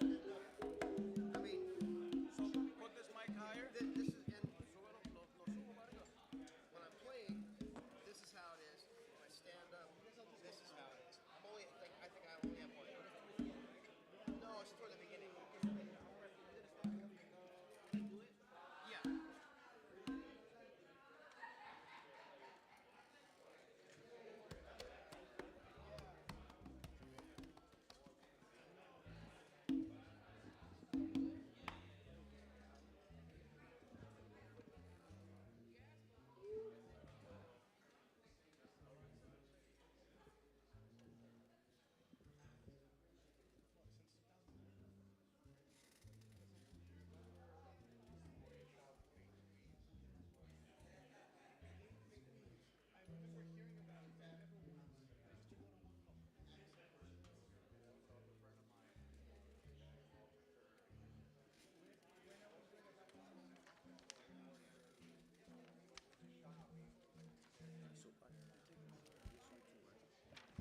I mean, Put this mic higher. this is when I'm playing. This is how it is. When I stand up, this is how it is. I think I only have one. No, it's toward the beginning. Yeah.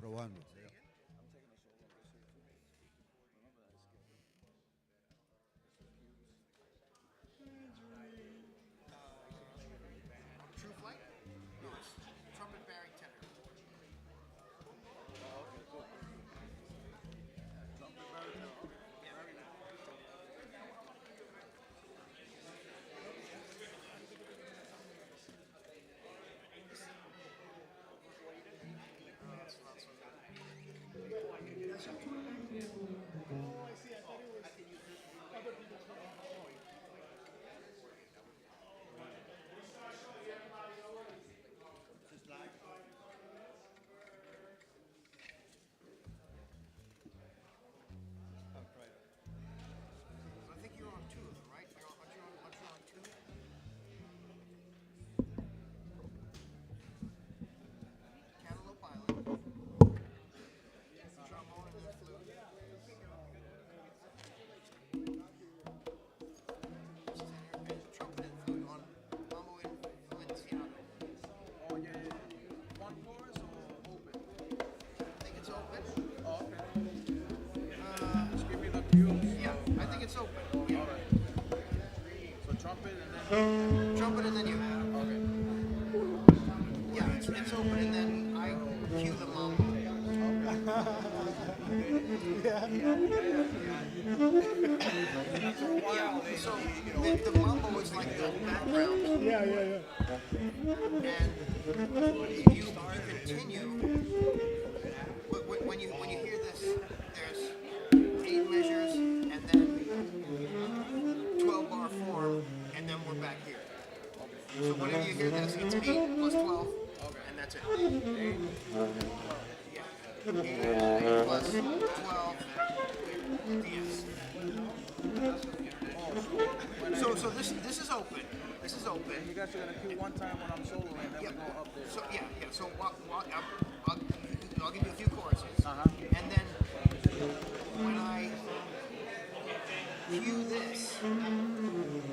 Probando. Say again. I'm taking a solo this year too. Remember that skill. True flight? No, it's trumpet bearing tenor. Oh, okay, cool. Trumpet baritone. Okay. Yeah. Very good. That's not so good. I think you're on two of them, right? Aren't you on two? Cantaloupe Island, trombone and then flute. And trumpet and flute on Mambo in Valenciano. Oh, yeah, yeah, yeah. One chorus or open? I think it's open. Oh, okay. Just give me the cues. Yeah, I think it's open. All Yeah. right. So trumpet and then. Trumpet and then you. Okay. Yeah, it's open and then I cue the mambo. Yeah, so the mambo is like the background. Yeah, yeah, yeah. And you continue. But when you hear this, there's 8 measures and then 12 bar form, and then we're back here. So whenever you hear this, it's 8 plus 12, and that's it. Yeah. 8 plus 12 DS. So this is open. This is open. You guys are gonna cue one time when I'm soloing, and then Yeah. we go up there. So yeah. So I'll give you a few choruses, Uh-huh. and then when I cue this,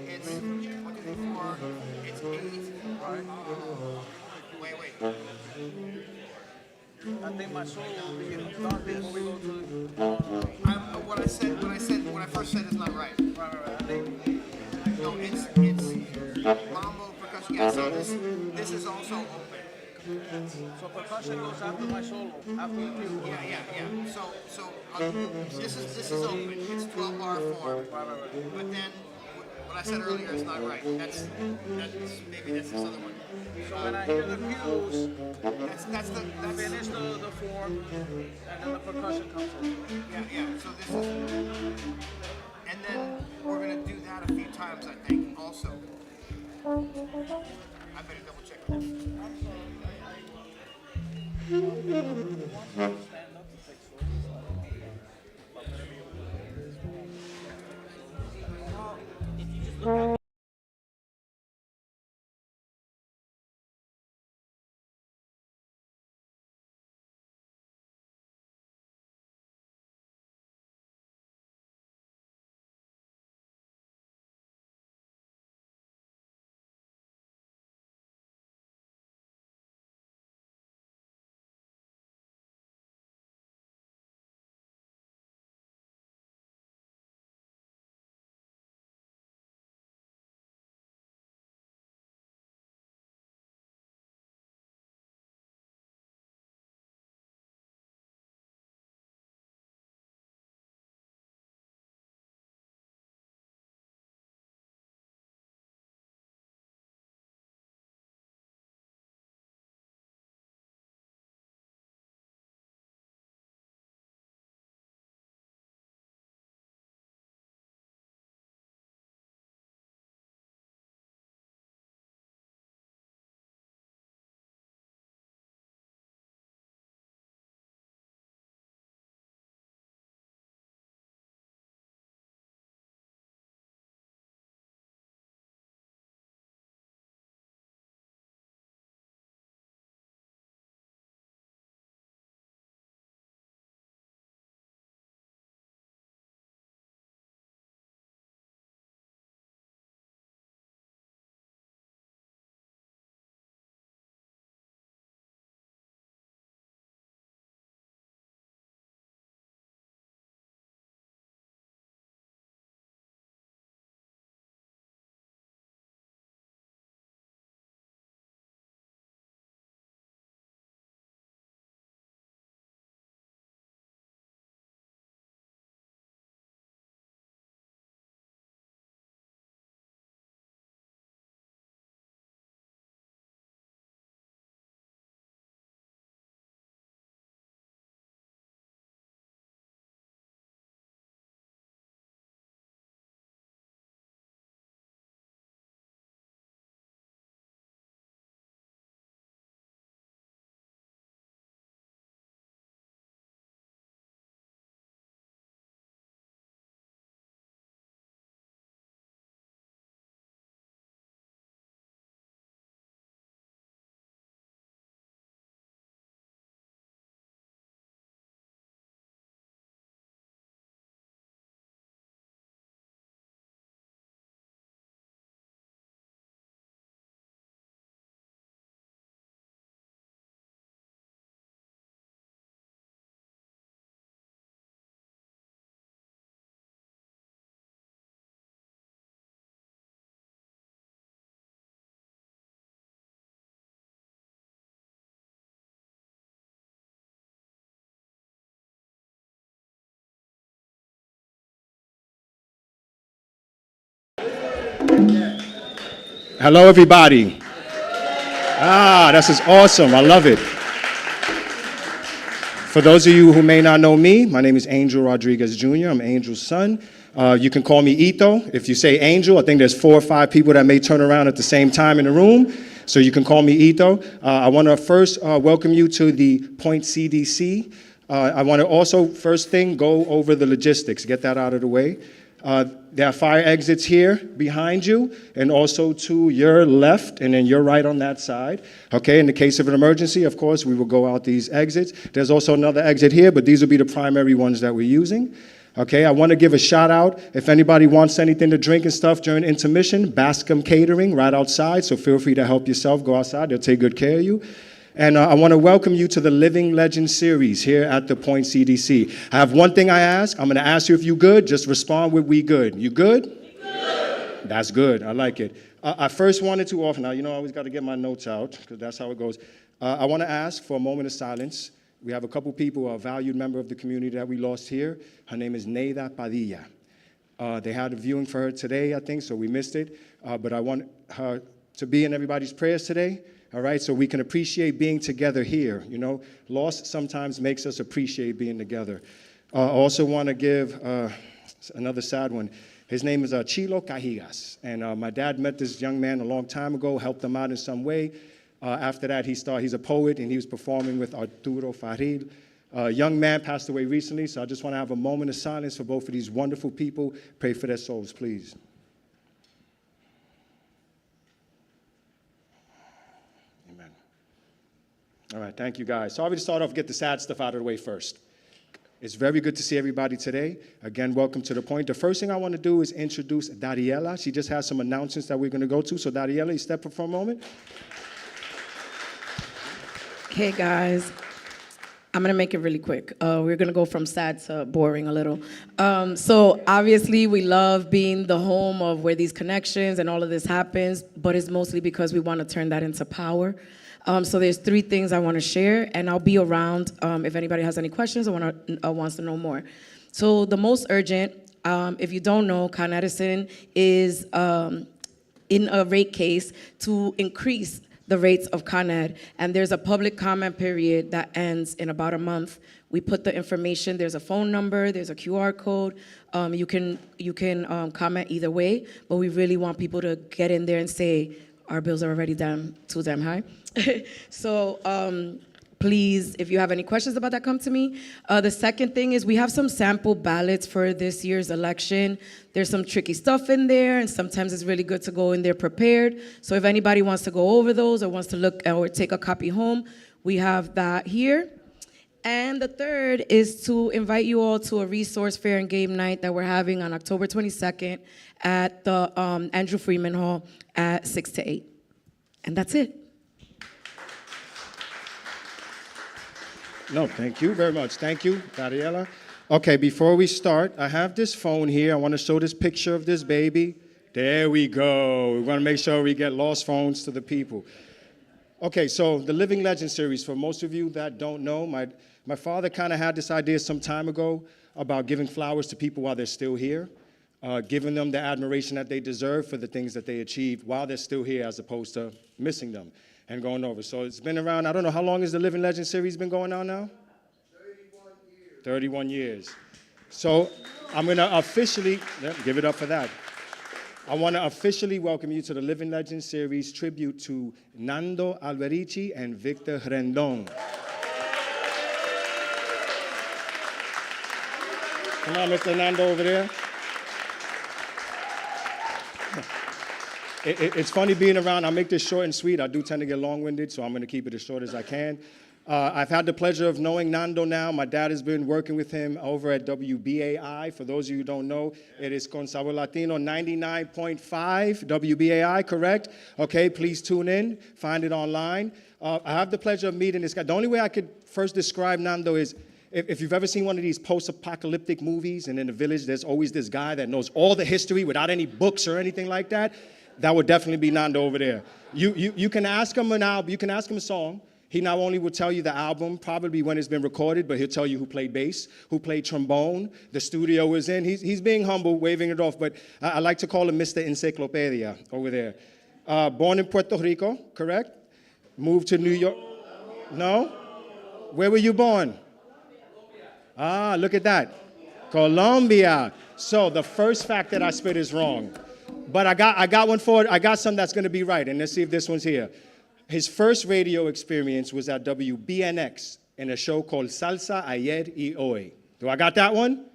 it's 1, 2, 3, 4. It's 8. Right. Wait. I think my solo will be done before we go to the. What I first said is not right. Right. I think. No, it's mambo percussion. Yeah. So this is also open. So percussion goes after my solo, after the cue. Yeah. So this is open. It's 12 bar form. Right. But then what I said earlier is not right. That's maybe that's this other one. So when I hear the cues, That's finish the form, and then the percussion comes in. yeah. So this is, and then we're gonna do that a few times, I think. Also, I better double check this. Hello, everybody. This is awesome. I love it. For those of you who may not know me, my name is Angel Rodriguez Jr. I'm Angel's son. You can call me Ito. If you say Angel, I think there's 4 or 5 people that may turn around at the same time in the room. So you can call me Ito. I want to first welcome you to the Point CDC. I want to also, first thing, go over the logistics, get that out of the way. There are fire exits here behind you, and also to your left, and then your right on that side. Okay, in the case of an emergency, of course, we will go out these exits. There's also another exit here, but these will be the primary ones that we're using. Okay, I want to give a shout out. If anybody wants anything to drink and stuff during intermission, Bascom Catering right outside, so feel free to help yourself. Go outside, they'll take good care of you. And I want to welcome you to the Living Legend series here at the Point CDC. I have one thing I ask. I'm going to ask you if you good. Just respond with we good. You good? We good. That's good. I like it. I first wanted to offer, now you know I always got to get my notes out because that's how it goes. I want to ask for a moment of silence. We have a couple people, a valued member of the community that we lost here. Her name is Neida Padilla. They had a viewing for her today, I think, so we missed it. But I want her to be in everybody's prayers today. All right, so we can appreciate being together here. You know, loss sometimes makes us appreciate being together. I also want to give another sad one. His name is Chilo Cajigas, and my dad met this young man a long time ago, helped him out in some way. After that, he's a poet, and he was performing with Arturo Farril. A young man passed away recently, so I just want to have a moment of silence for both of these wonderful people. Pray for their souls, please. All right, thank you, guys. So I'm going to start off, get the sad stuff out of the way first. It's very good to see everybody today. Again, welcome to the Point. The first thing I want to do is introduce Dariela. She just has some announcements that we're going to go to. So Dariela, you step up for a moment. Hey, guys. I'm going to make it really quick. We're going to go from sad to boring a little. So obviously, we love being the home of where these connections and all of this happens, but it's mostly because we want to turn that into power. So there's 3 things I want to share, and I'll be around if anybody has any questions or wants to know more. So the most urgent, if you don't know, Con Edison is in a rate case to increase the rates of Con Ed, and there's a public comment period that ends in about a month. We put the information, there's a phone number, there's a QR code. You can comment either way, but we really want people to get in there and say, our bills are already too damn high. So please, if you have any questions about that, come to me. The second thing is we have some sample ballots for this year's election. There's some tricky stuff in there, and sometimes it's really good to go in there prepared. So if anybody wants to go over those or wants to look or take a copy home, we have that here. And the third is to invite you all to a resource fair and game night that we're having on October 22nd at the Andrew Freeman Hall at 6 to 8. And that's it. No, thank you very much. Thank you, Dariela. Okay, before we start, I have this phone here. I want to show this picture of this baby. There we go. We want to make sure we get lost phones to the people. Okay, so the Living Legend series, for most of you that don't know, my father kind of had this idea some time ago about giving flowers to people while they're still here, giving them the admiration that they deserve for the things that they achieved while they're still here as opposed to missing them and going over. So it's been around, I don't know, how long has the Living Legend series been going on now? 31 years. 31 years. So I'm going to officially, give it up for that. I want to officially welcome you to the Living Legend series tribute to Nando, Albericci, and Victor Rendon. Come on, Mr. Nando over there. It's funny being around. I'll make this short and sweet. I do tend to get long-winded, so I'm going to keep it as short as I can. I've had the pleasure of knowing Nando now. My dad has been working with him over at WBAI. For those of you who don't know, it is Con Sabor Latino 99.5 WBAI, correct? Okay, please tune in. Find it online. I have the pleasure of meeting this guy. The only way I could first describe Nando is if you've ever seen one of these post-apocalyptic movies, and in the village there's always this guy that knows all the history without any books or anything like that, that would definitely be Nando over there. You can ask him an album, you can ask him a song. He not only will tell you the album, probably when it's been recorded, but he'll tell you who played bass, who played trombone, the studio was in. He's being humble, waving it off, but I like to call him Mr. Encyclopedia over there. Born in Puerto Rico, correct? Moved to New York. No? Where were you born? Ah, look at that. Colombia. So the first fact that I spit is wrong. But I got one for it. I got some that's going to be right, and let's see if this one's here. His first radio experience was at WBNX in a show called Salsa Ayer y Hoy. Do I got that one?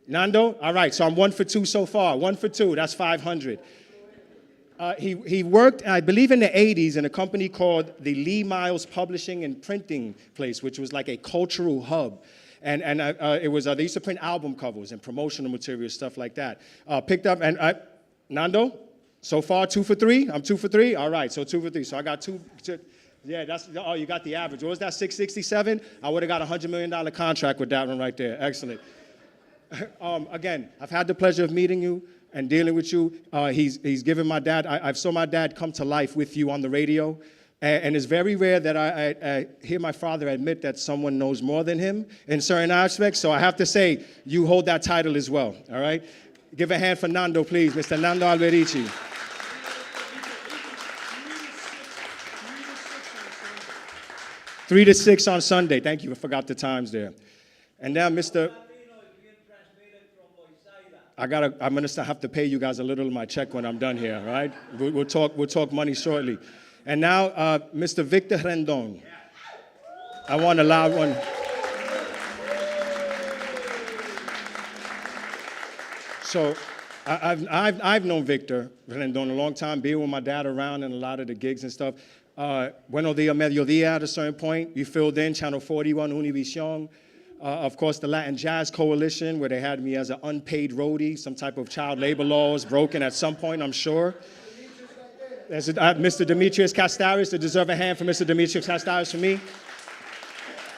Nando? All right, so I'm 1 for 2 so far. 1 for 2, that's 500. He worked, I believe in the 80s, in a company called the Lee Miles Publishing and Printing Place, which was like a cultural hub. And it was, they used to print album covers and promotional materials, stuff like that. Picked up, and Nando? So far, 2 for 3? I'm 2 for 3? All right, so 2 for 3. So I got two. Yeah, oh, you got the average. What was that, 667? I would have got a $100 million contract with that one right there. Excellent. Again, I've had the pleasure of meeting you and dealing with you. He's given my dad, I saw my dad come to life with you on the radio. And it's very rare that I hear my father admit that someone knows more than him in certain aspects. So I have to say, you hold that title as well, all right? Give a hand for Nando, please, Mr. Nando Albericci. 3 to 6 on Sunday. Thank you. I forgot the times there. And now, Mr. I'm gonna have to pay you guys a little of my check when I'm done here, right? We'll talk money shortly. And now, Mr. Victor Rendon. I want a loud one. So I've known Victor Rendon a long time, being with my dad around and a lot of the gigs and stuff. Buenos Dias, Mediodía at a certain point. You filled in Channel 41, Univision. Of course, the Latin Jazz Coalition, where they had me as an unpaid roadie, some type of child labor laws broken at some point, I'm sure. There's Mr. Demetrius Kastaris, to deserve a hand for Mr. Demetrius Kastaris for me.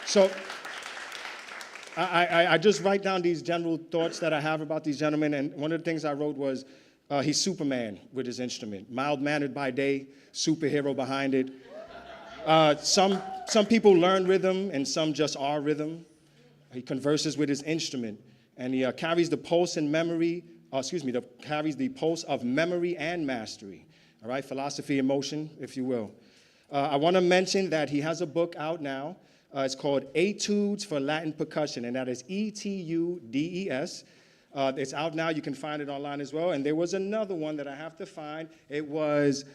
So I just write down these general thoughts that I have about these gentlemen, and one of the things I wrote was, he's Superman with his instrument. Mild-mannered by day, superhero behind it. Some people learn rhythm, and some just are rhythm. He converses with his instrument, and he carries the pulse and memory, carries the pulse of memory and mastery. All right, philosophy in motion, if you will. I want to mention that he has a book out now. It's called Etudes for Latin Percussion, and that is Etudes. It's out now. You can find it online as well. And there was another one that I have to find. It was,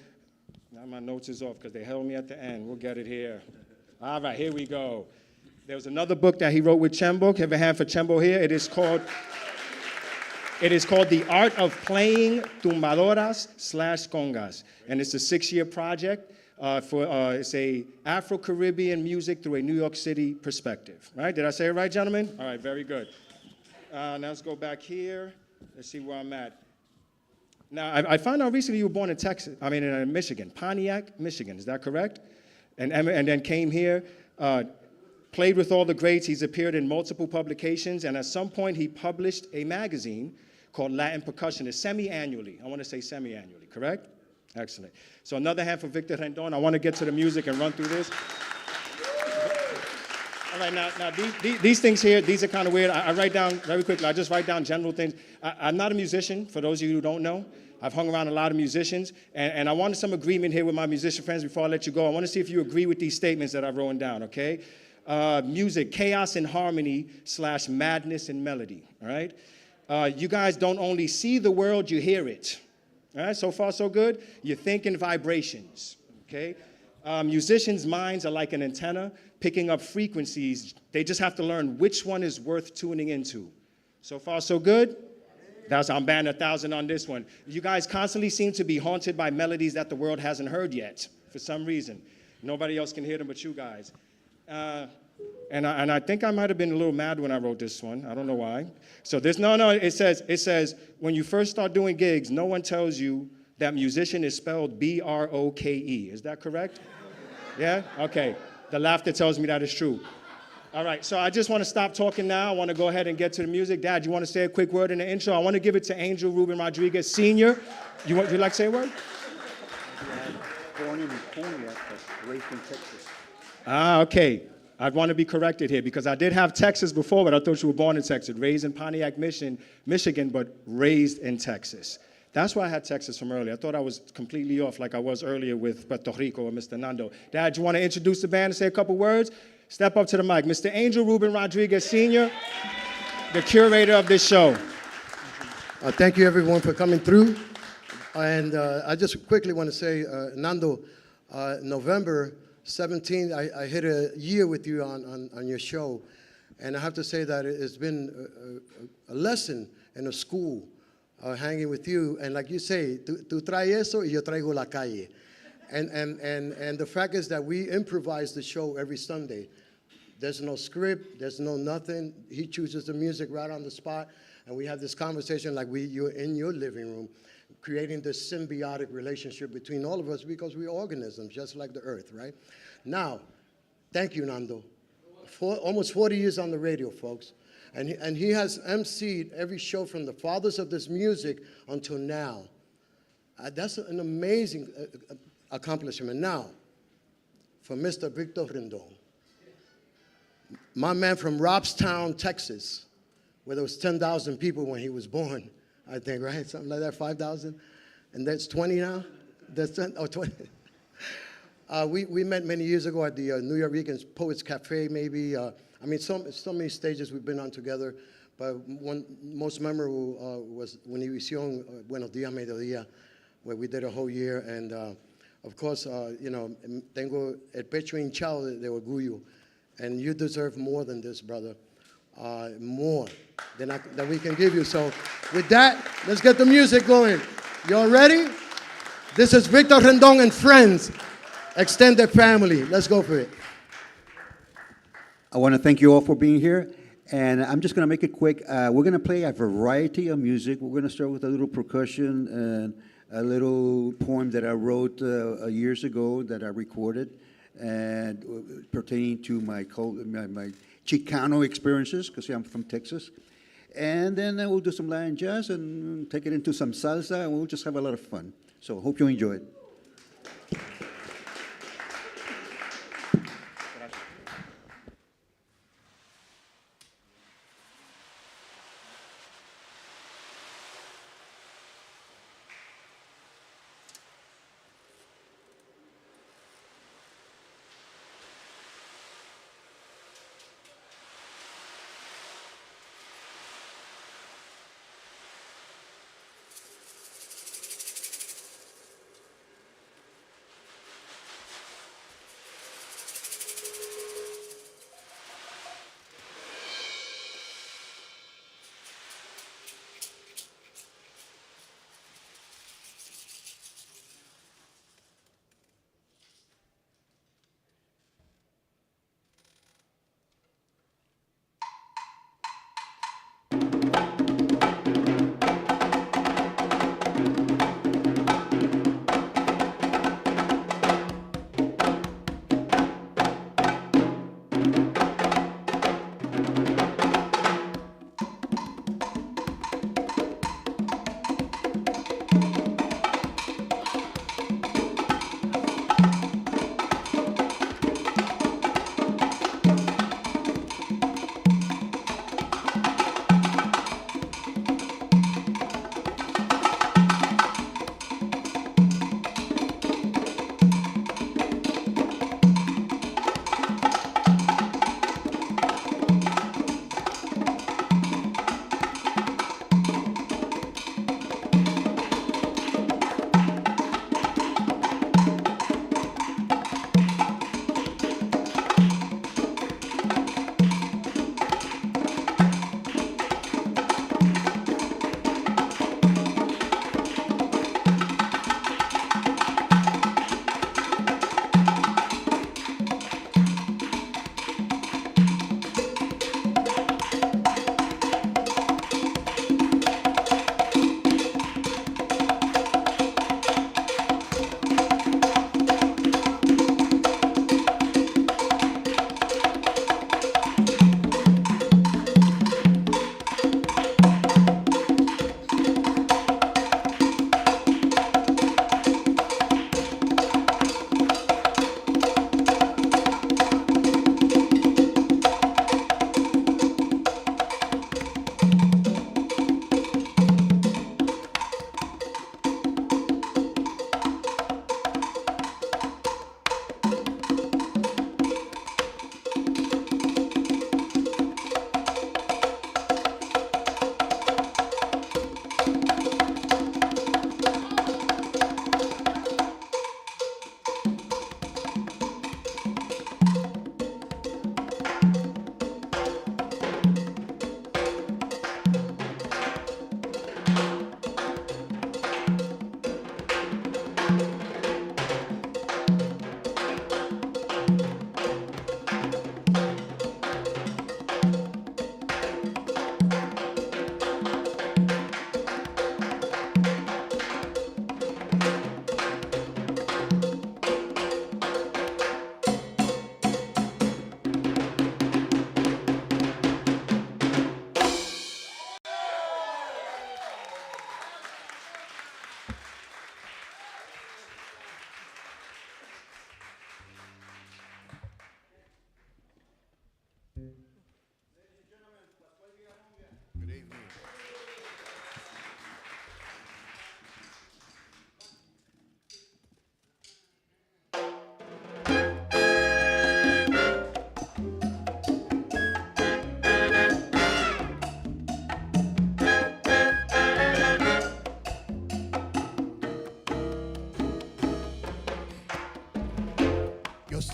now my notes is off because they held me at the end. We'll get it here. All right, here we go. There was another book that he wrote with Chembo. Give a hand for Chembo here. It is called The Art of Playing Tumbadoras / Congas. And it's a 6-year project. It's a Afro-Caribbean music through a New York City perspective. Right? Did I say it right, gentlemen? All right, very good. Now let's go back here. Let's see where I'm at. Now, I found out recently you were born in Michigan, Pontiac, Michigan. Is that correct? And then came here, played with all the greats. He's appeared in multiple publications, and at some point he published a magazine called Latin Percussionist, semi-annually. I want to say semi-annually, correct? Excellent. So another hand for Victor Rendon. I want to get to the music and run through this. All right, now these things here, these are kind of weird. I write down, very quickly, I just write down general things. I'm not a musician, for those of you who don't know. I've hung around a lot of musicians, and I wanted some agreement here with my musician friends before I let you go. I want to see if you agree with these statements that I've written down, okay? Music, chaos and harmony / madness and melody, all right? You guys don't only see the world, you hear it. All right, so far so good? You think in vibrations, okay? Musicians' minds are like an antenna picking up frequencies. They just have to learn which one is worth tuning into. So far so good? I'm batting 1,000 on this one. You guys constantly seem to be haunted by melodies that the world hasn't heard yet, for some reason. Nobody else can hear them but you guys. And I think I might have been a little mad when I wrote this one. I don't know why. So it says, when you first start doing gigs, no one tells you that musician is spelled B-R-O-K-E. Is that correct? Yeah? Okay. The laughter tells me that is true. All right, so I just want to stop talking now. I want to go ahead and get to the music. Dad, you want to say a quick word in the intro? I want to give it to Angel Ruben Rodriguez, Sr. You'd like to say a word? Born in Pontiac, but raised in Texas. Ah, okay. I want to be corrected here because I did have Texas before, but I thought you were born in Texas, raised in Pontiac, Michigan, but raised in Texas. That's why I had Texas from earlier. I thought I was completely off like I was earlier with Puerto Rico or Mr. Nando. Dad, you want to introduce the band and say a couple words? Step up to the mic. Mr. Angel Ruben Rodriguez Sr., the curator of this show. Thank you, everyone, for coming through. And I just quickly want to say, Nando, November 17th, I hit a year with you on your show. And I have to say that it's been a lesson in a school hanging with you. And like you say, tú traes eso y yo traigo la calle. And the fact is that we improvise the show every Sunday. There's no script, there's no nothing. He chooses the music right on the spot. And we have this conversation like you're in your living room, creating this symbiotic relationship between all of us because we're organisms, just like the earth, right? Now, thank you, Nando. Almost 40 years on the radio, folks. And he has emceed every show from the fathers of this music until now. That's an amazing accomplishment. Now, for Mr. Victor Rendon, my man from Robstown, Texas, where there was 10,000 people when he was born, I think, right? Something like that, 5,000? And that's 20 now? That's 10, oh, 20. We met many years ago at the New York Poets Cafe, maybe. I mean, so many stages we've been on together, but one most memorable was when he hicieron Buenos Días, Mediodía, where we did a whole year. And, of course, you know, tengo el pecho hinchado de orgullo. And you deserve more than this, brother. More than we can give you. So with that, let's get the music going. Y'all ready? This is Victor Rendon and friends, extended family. Let's go for it. I want to thank you all for being here. And I'm just going to make it quick. We're going to play a variety of music. We're going to start with a little percussion and a little poem that I wrote years ago that I recorded and pertaining to my Chicano experiences, because I'm from Texas. And then we'll do some Latin jazz and take it into some salsa, and we'll just have a lot of fun. So hope you enjoy it.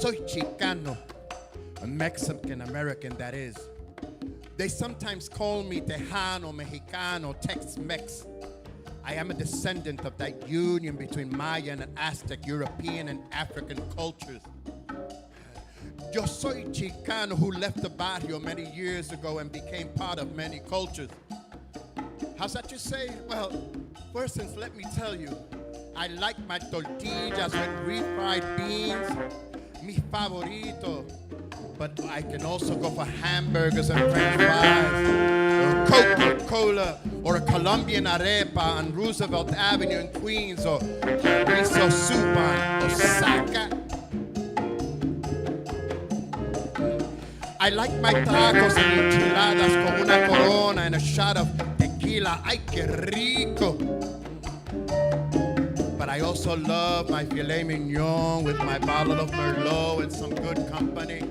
soy Chicano, a Mexican American that is. They sometimes call me Tejano, Mexicano, Tex-Mex. I am a descendant of that union between Mayan and Aztec, European and African cultures. Yo soy Chicano who left the barrio many years ago and became part of many cultures. How's that you say? Well, first, let me tell you, I like my tortillas with refried beans, mi favorito. But I can also go for hamburgers and french fries, or Coca-Cola, or a Colombian arepa on Roosevelt Avenue in Queens, or miso soup on Osaka. I like my tacos and enchiladas con una corona and a shot of tequila. Ay, qué rico. But I also love my filet mignon with my bottle of Merlot and some good company.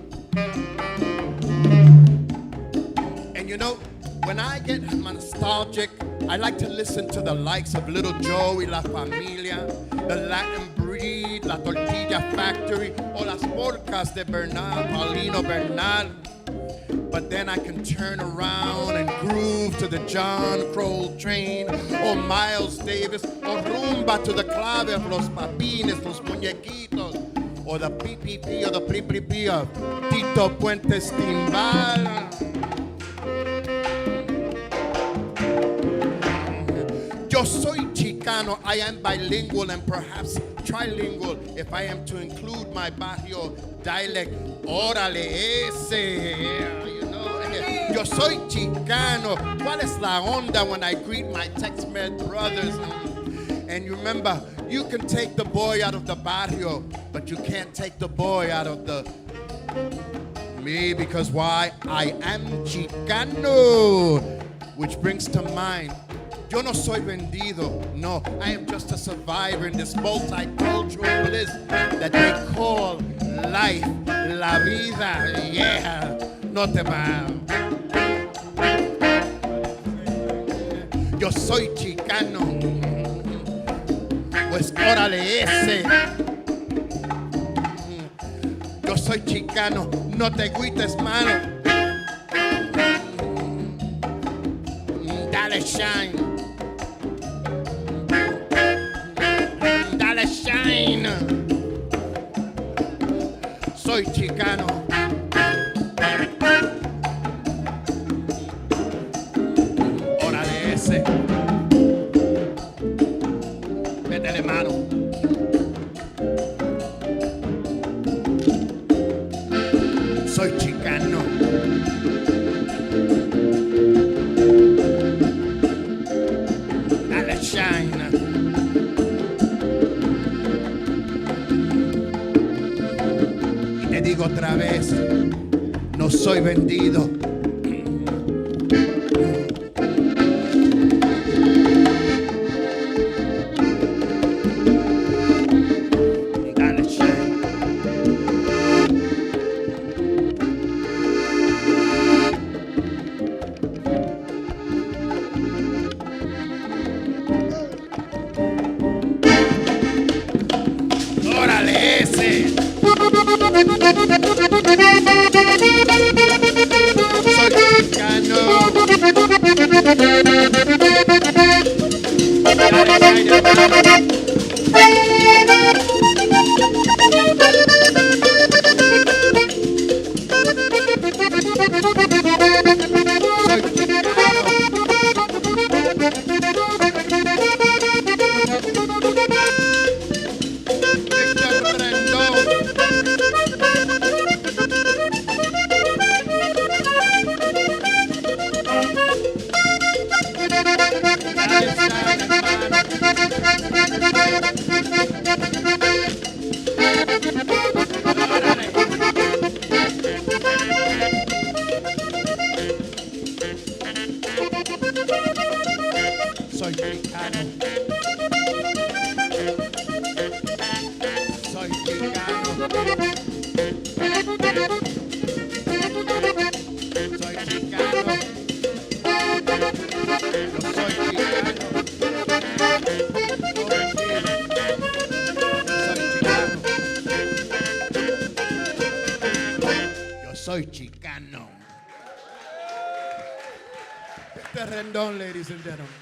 And you know, when I get nostalgic, I like to listen to the likes of Little Joey, La Familia, the Latin Breed, La Tortilla Factory, or Las Polcas de Bernal, Paulino Bernal. But then I can turn around and groove to the John Coltrane, or Miles Davis, or rumba to the clave of Los Papines, Los Muñequitos, or the PPP or the Pri of Tito Puentes Timbal. Yo soy Chicano, I am bilingual and perhaps trilingual if I am to include my barrio dialect. Órale ese, you know. Yo soy Chicano. ¿Cuál es la onda when I greet my Tex-Mex brothers? And you remember, you can take the boy out of the barrio, but you can't take the boy out of the me, because why? I am Chicano. Which brings to mind, yo no soy vendido. No, I am just a survivor in this multicultural bliss that they call life, la vida. Yeah, no te va. Yo soy Chicano. Pues órale ese. Yo soy Chicano, no te agüites, mano. Dale shine. Dale shine. Soy Chicano. Órale ese. Métele mano. Soy Chicano. Dale shine. Y te digo otra vez, no soy vendido. ¡Órale ese! Soy Chicano. Soy Chicano. Soy Chicano. Soy Chicano. Yo soy Chicano. Soy Chicano. soy chicano. The Rendon, ladies and gentlemen.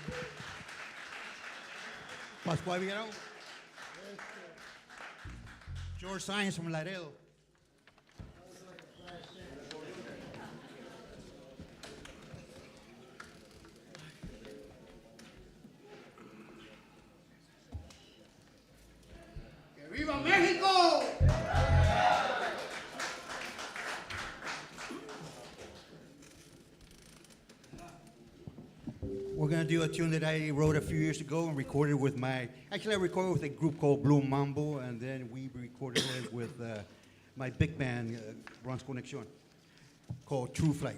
Pascual Villarao. George Science from Laredo. ¡Viva México! We're gonna do a tune that I wrote a few years ago and recorded with actually I recorded with a group called Blue Mambo, and then we recorded it with my big band, Bronx Connection, called True Flight.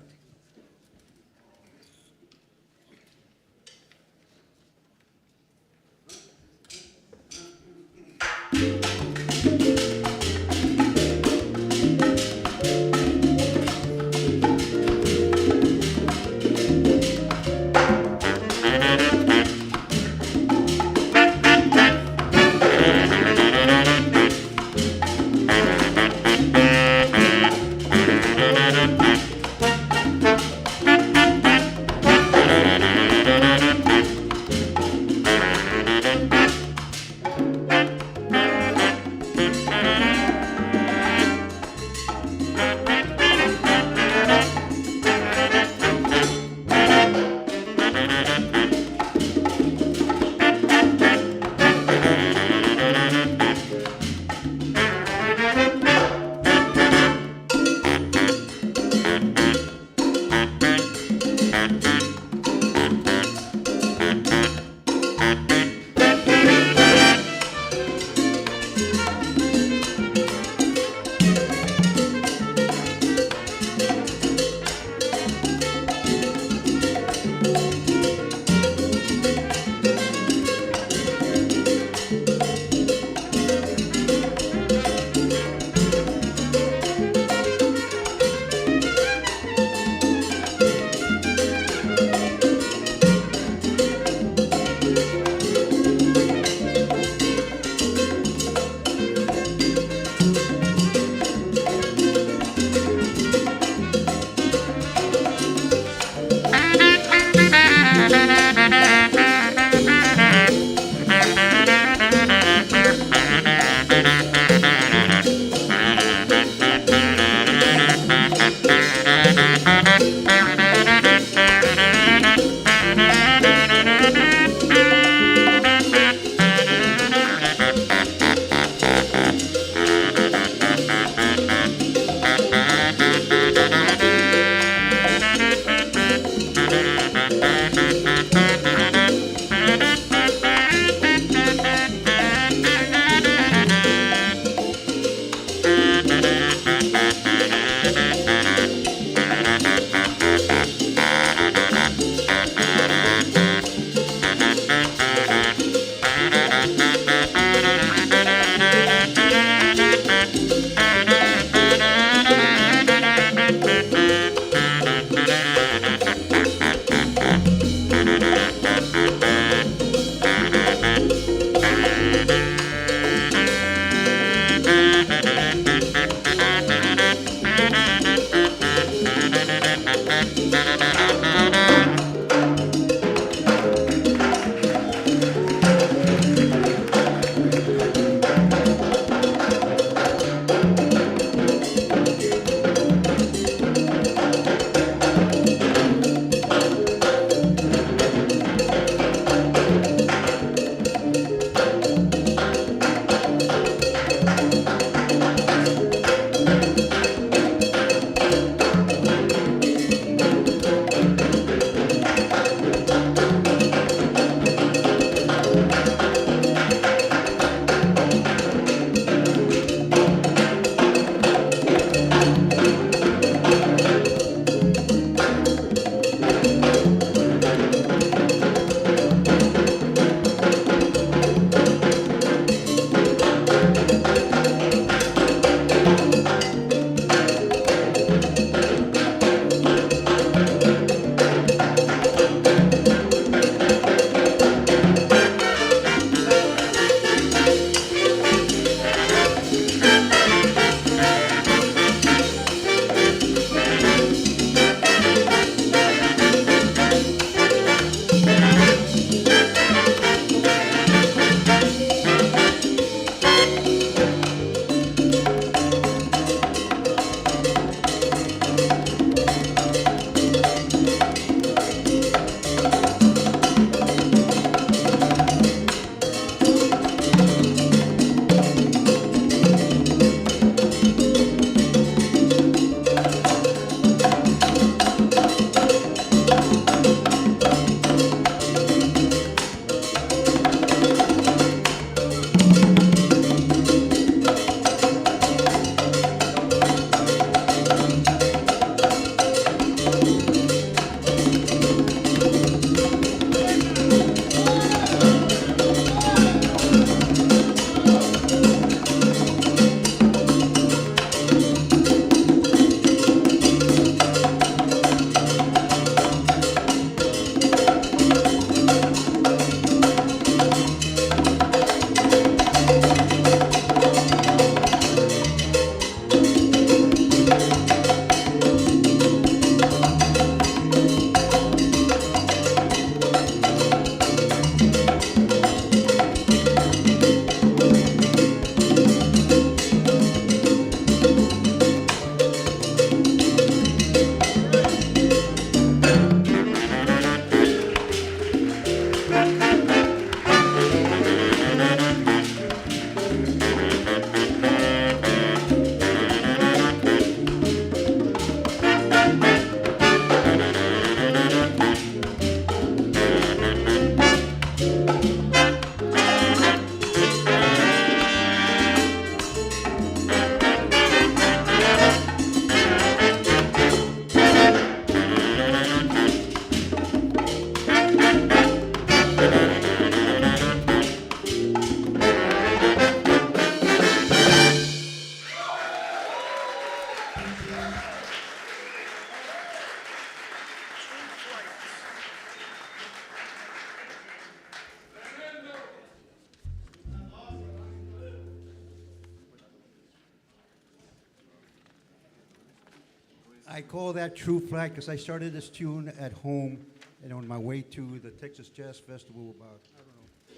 I call that True Flag because I started this tune at home and on my way to the Texas Jazz Festival about, I don't know,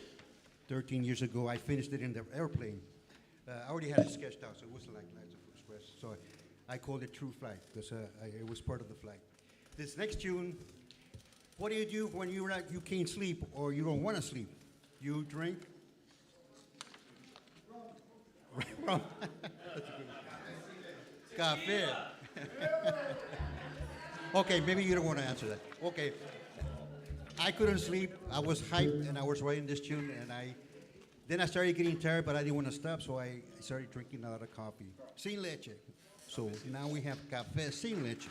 13 years ago. I finished it in the airplane. I already had it sketched out, so it wasn't like Lights of Express. So I called it True Flag because it was part of the flag. This next tune, what do you do when you can't sleep or you don't want to sleep? You drink? Rum. Cafe. Okay, maybe you don't want to answer that. Okay. I couldn't sleep. I was hyped, and I was writing this tune, and then I started getting tired, but I didn't want to stop, so I started drinking a lot of coffee. Sin leche. So now we have café sin leche.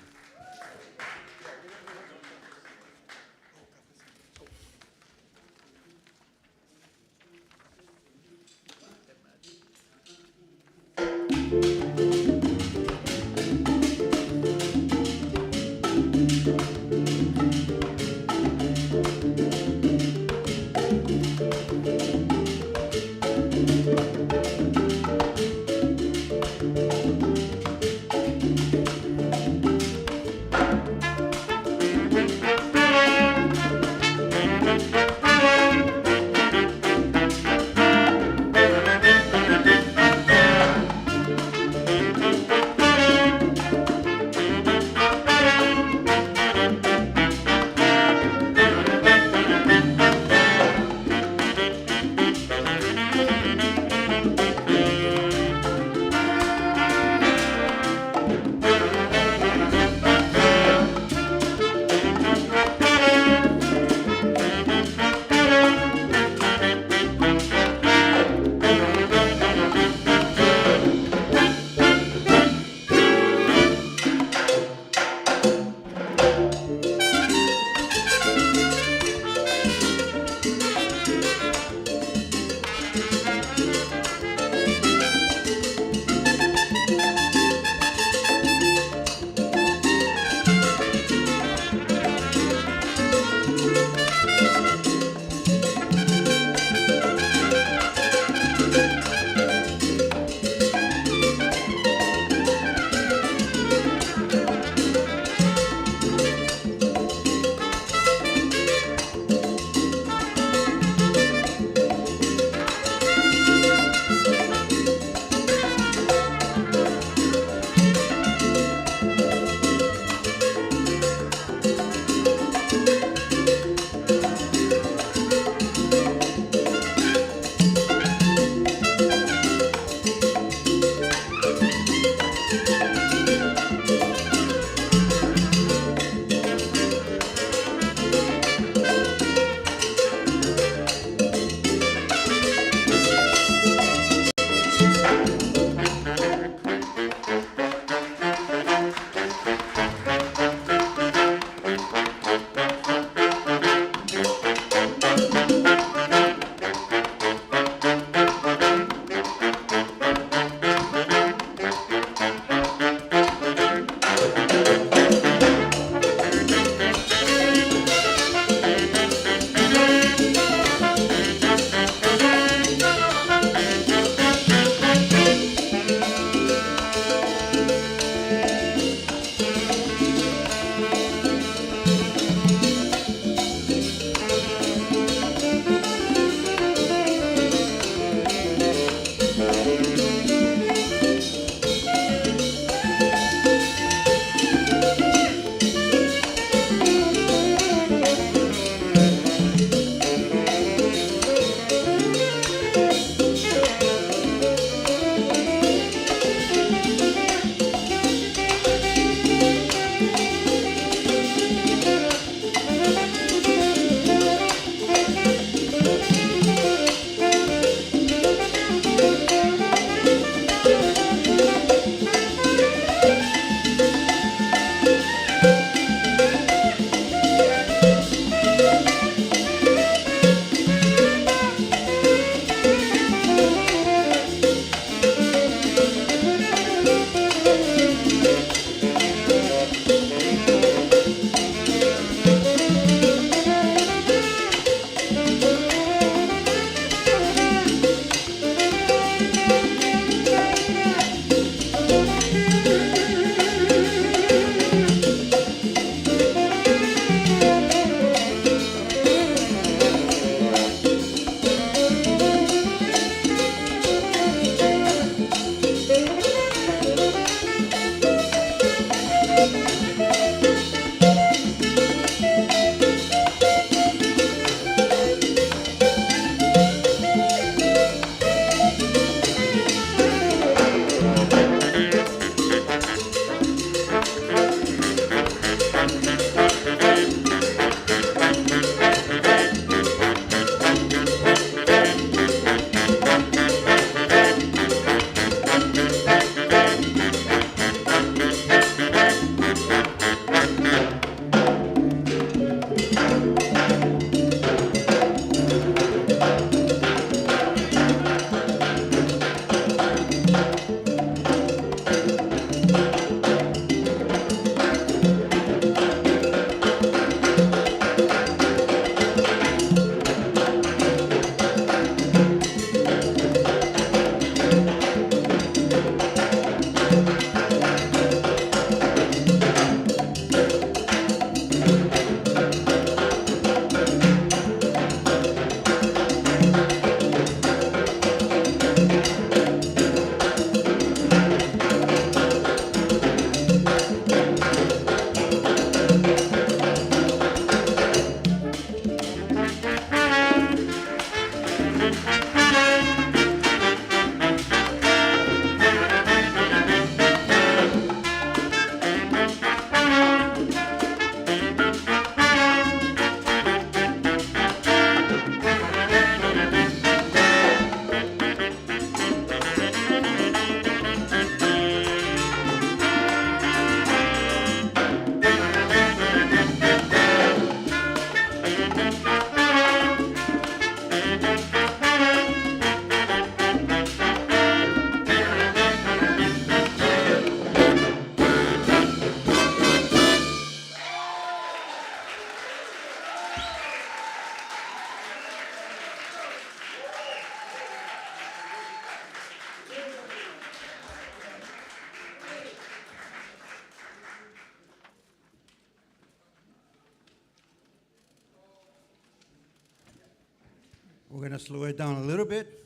We're going to slow it down a little bit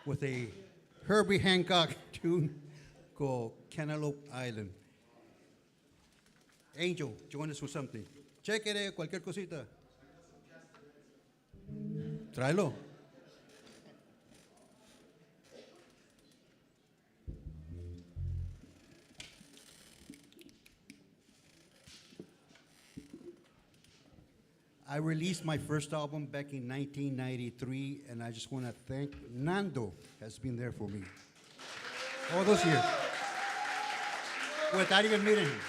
with a Herbie Hancock tune called Cantaloupe Island. Angel, join us with something. Cheque cualquier cosita. Tráelo. I released my first album back in 1993, and I just want to thank Nando has been there for me all those years without even meeting him.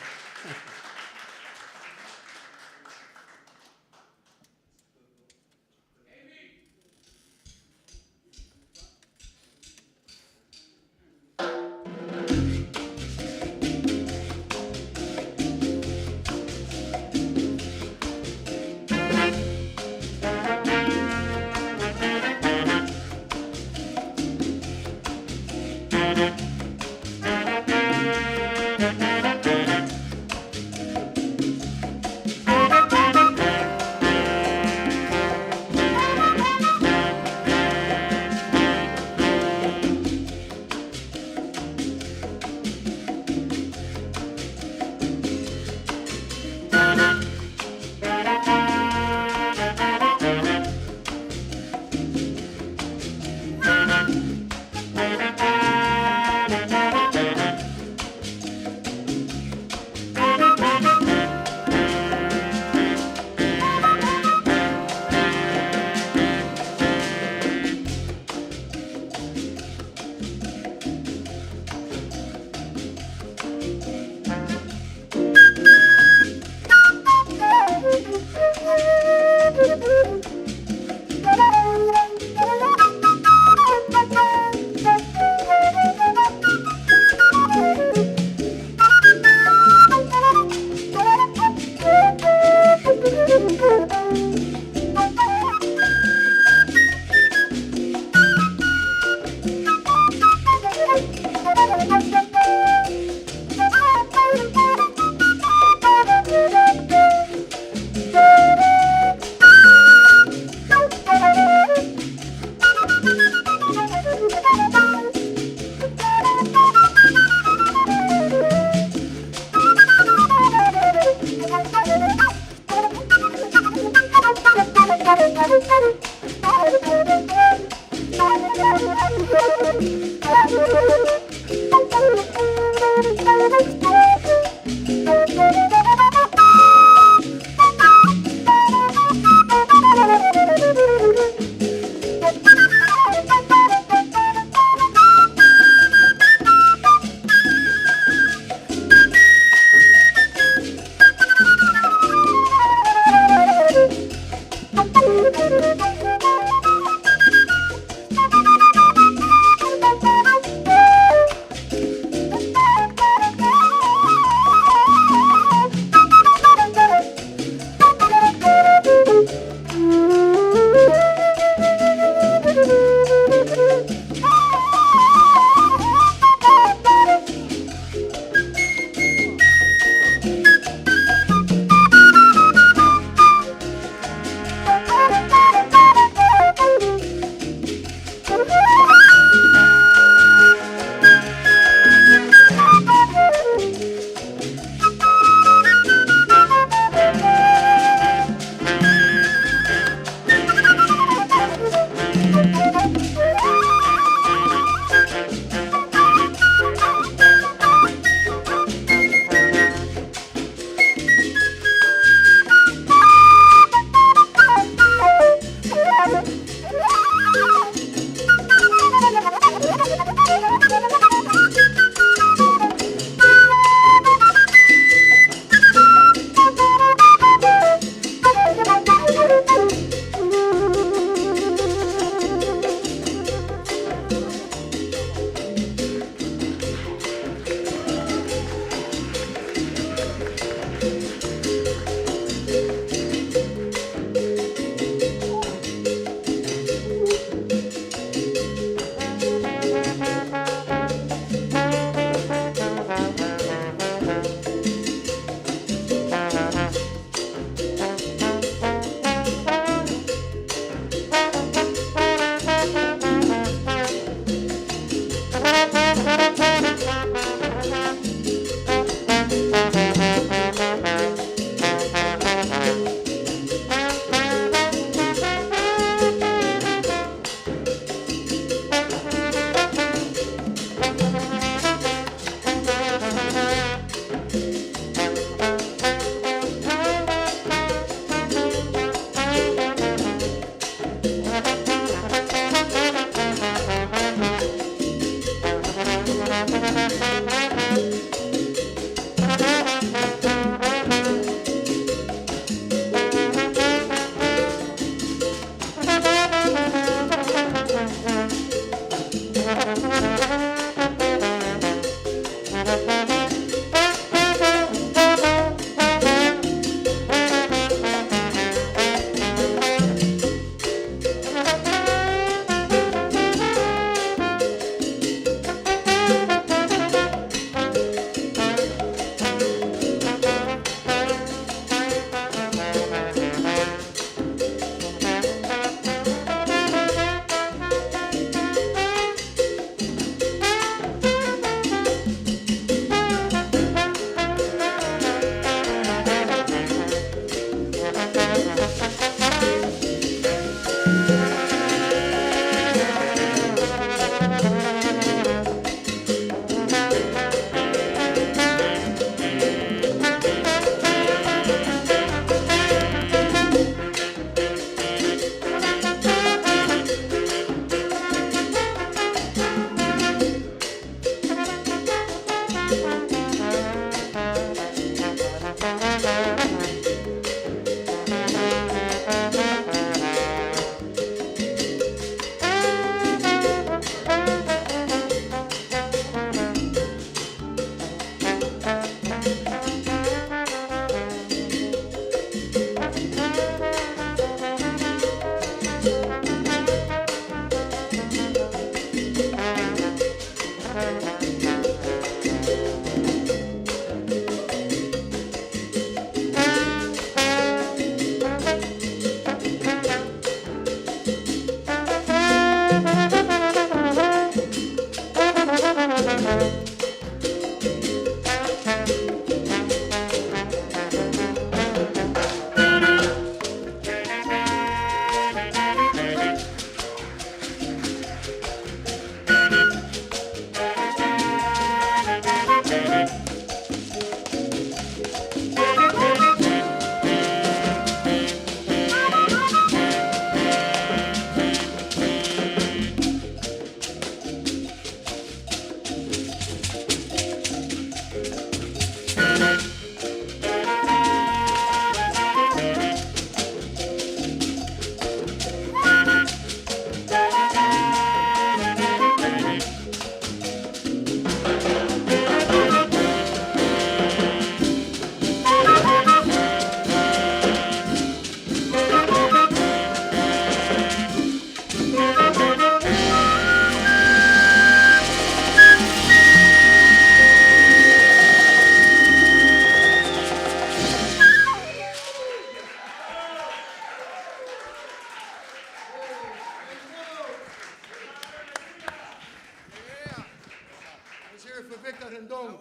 Gracias, Rendon.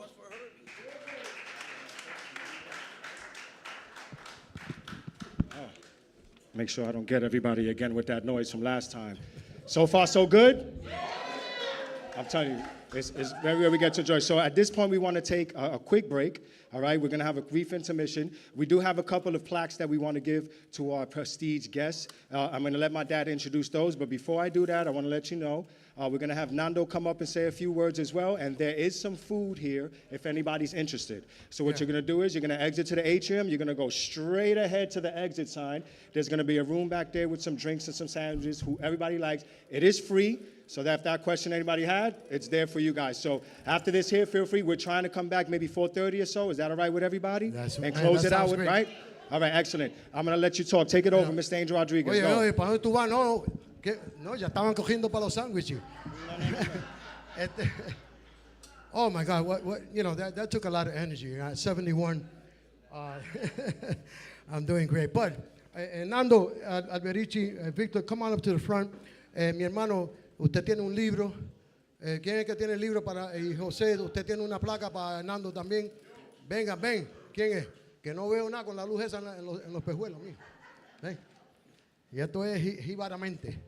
Make sure I don't get everybody again with that noise from last time. So far, so good? I'm telling you, it's very rare we get to enjoy. So at this point, we want to take a quick break. All right, we're going to have a brief intermission. We do have a couple of plaques that we want to give to our prestige guests. I'm going to let my dad introduce those, but before I do that, I want to let you know we're going to have Nando come up and say a few words as well, and there is some food here if anybody's interested. So what you're going to do is you're going to exit to the atrium. You're going to go straight ahead to the exit sign. There's going to be a room back there with some drinks and some sandwiches, who everybody likes. It is free. So that if that question anybody had, it's there for you guys. So after this here, feel free. We're trying to come back maybe 4:30 or so. Is that all right with everybody? And close it out with, right? All right, excellent. I'm going to let you talk. Take it over, Mr. Angel Rodriguez. Oye, Go. oye, ¿para dónde tú vas? No, no, ya estaban cogiendo para los sándwiches. Oh my God, what, you know, that took a lot of energy. At 71, I'm doing great. But, Nando, Albericci, Victor, come on up to the front. Mi hermano, usted tiene un libro. ¿Quién es el que tiene el libro para José? Usted tiene una placa para Nando también. Venga, ven. ¿Quién es? Que no veo nada con la luz esa en los pejuelos, mijo. Ven. Y esto es jíbaramente.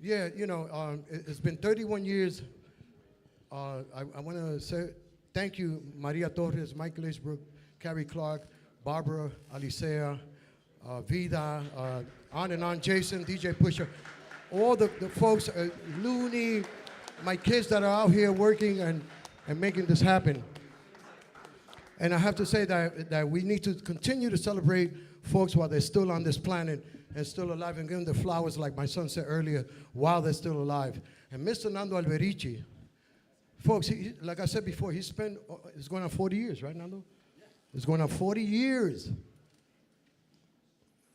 Yeah, you know, it's been 31 years. I want to say thank you, Maria Torres, Mike Lisbrook, Carrie Clark, Barbara Alicea, Vida, on and on, Jason, DJ Pusher, all the folks, Looney, my kids that are out here working and making this happen. And I have to say that we need to continue to celebrate folks while they're still on this planet and still alive, and give them the flowers, like my son said earlier, while they're still alive. And Mr. Nando Albericci, folks, like I said before, it's going on 40 years, right, Nando? It's going on 40 years.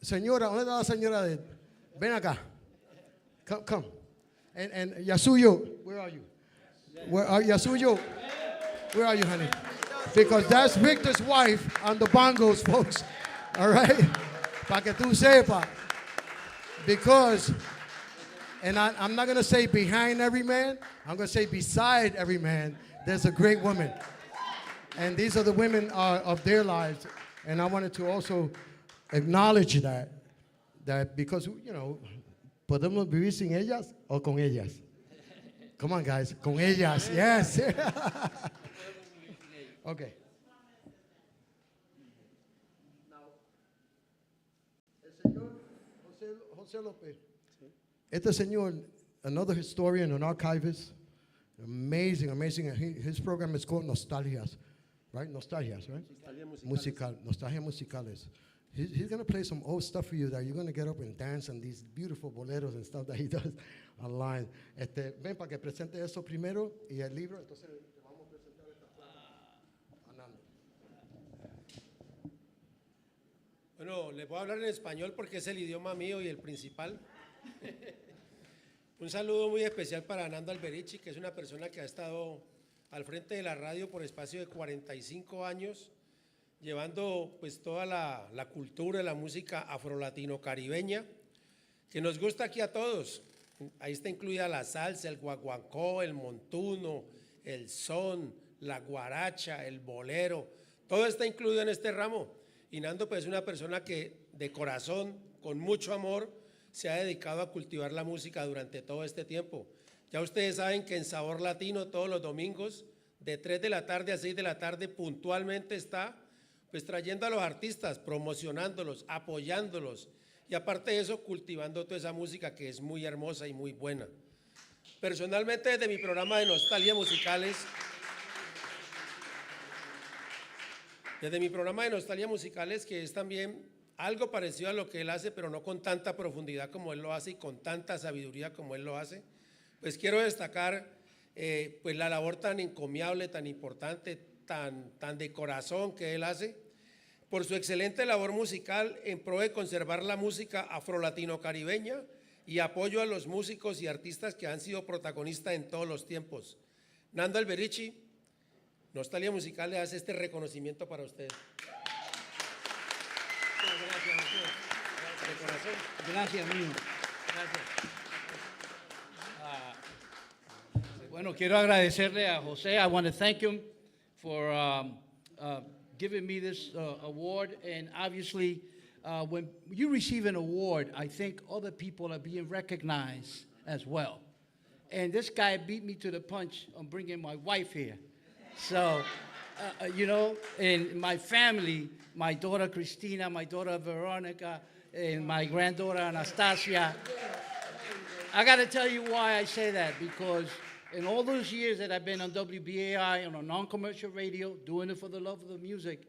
Señora, ¿dónde está la señora de? Ven acá. Come. And Yasuyo, where are you? Yasuyo? Where are you, honey? Because that's Victor's wife on the bongos, folks. All right? Para que tú sepa. Because, and I'm not going to say behind every man, I'm going to say beside every man, there's a great woman. And these are the women of their lives. And I wanted to also acknowledge that because, you know, podemos vivir sin ellas o con ellas. Come on, guys, con ellas, yes. Okay. El señor José López. Este señor, another historian and archivist, amazing. His program is called Nostalgias, right? Nostalgias, right? Nostalgia Musicales. He's going to play some old stuff for you that you're going to get up and dance and these beautiful boleros and stuff that he does online. Ven para que presente eso primero y el libro, entonces le vamos a presentar esta placa a Nando. Bueno, les voy a hablar en español porque es el idioma mío y el principal. Un saludo muy especial para Nando Albericci, que es una persona que ha estado al frente de la radio por espacio de 45 años, llevando pues toda la cultura y la música afro-latino-caribeña, que nos gusta aquí a todos. Ahí está incluida la salsa, el guaguancó, el montuno, el son, la guaracha, el bolero, todo está incluido en este ramo. Y Nando pues es una persona que de corazón, con mucho amor, se ha dedicado a cultivar la música durante todo este tiempo. Ya ustedes saben que en Sabor Latino todos los domingos de 3 de la tarde a 6 de la tarde puntualmente está pues trayendo a los artistas, promocionándolos, apoyándolos y aparte de eso cultivando toda esa música que es muy hermosa y muy buena. Personalmente desde mi programa de Nostalgia Musicales, que es también algo parecido a lo que él hace, pero no con tanta profundidad como él lo hace y con tanta sabiduría como él lo hace, pues quiero destacar pues la labor tan encomiable, tan importante, tan de corazón que él hace, por su excelente labor musical en pro de conservar la música afro-latino-caribeña y apoyo a los músicos y artistas que han sido protagonistas en todos los tiempos. Nando Albericci, Nostalgia Musical, le hace este reconocimiento para ustedes. Gracias, mío. Gracias. Bueno, quiero agradecerle a Jose. I want to thank him for giving me this award. And obviously, when you receive an award, I think other people are being recognized as well. And this guy beat me to the punch on bringing my wife here. So, you know, and my family, my daughter Christina, my daughter Veronica, and my granddaughter Anastasia. I got to tell you why I say that, because in all those years that I've been on WBAI on a non-commercial radio, doing it for the love of the music,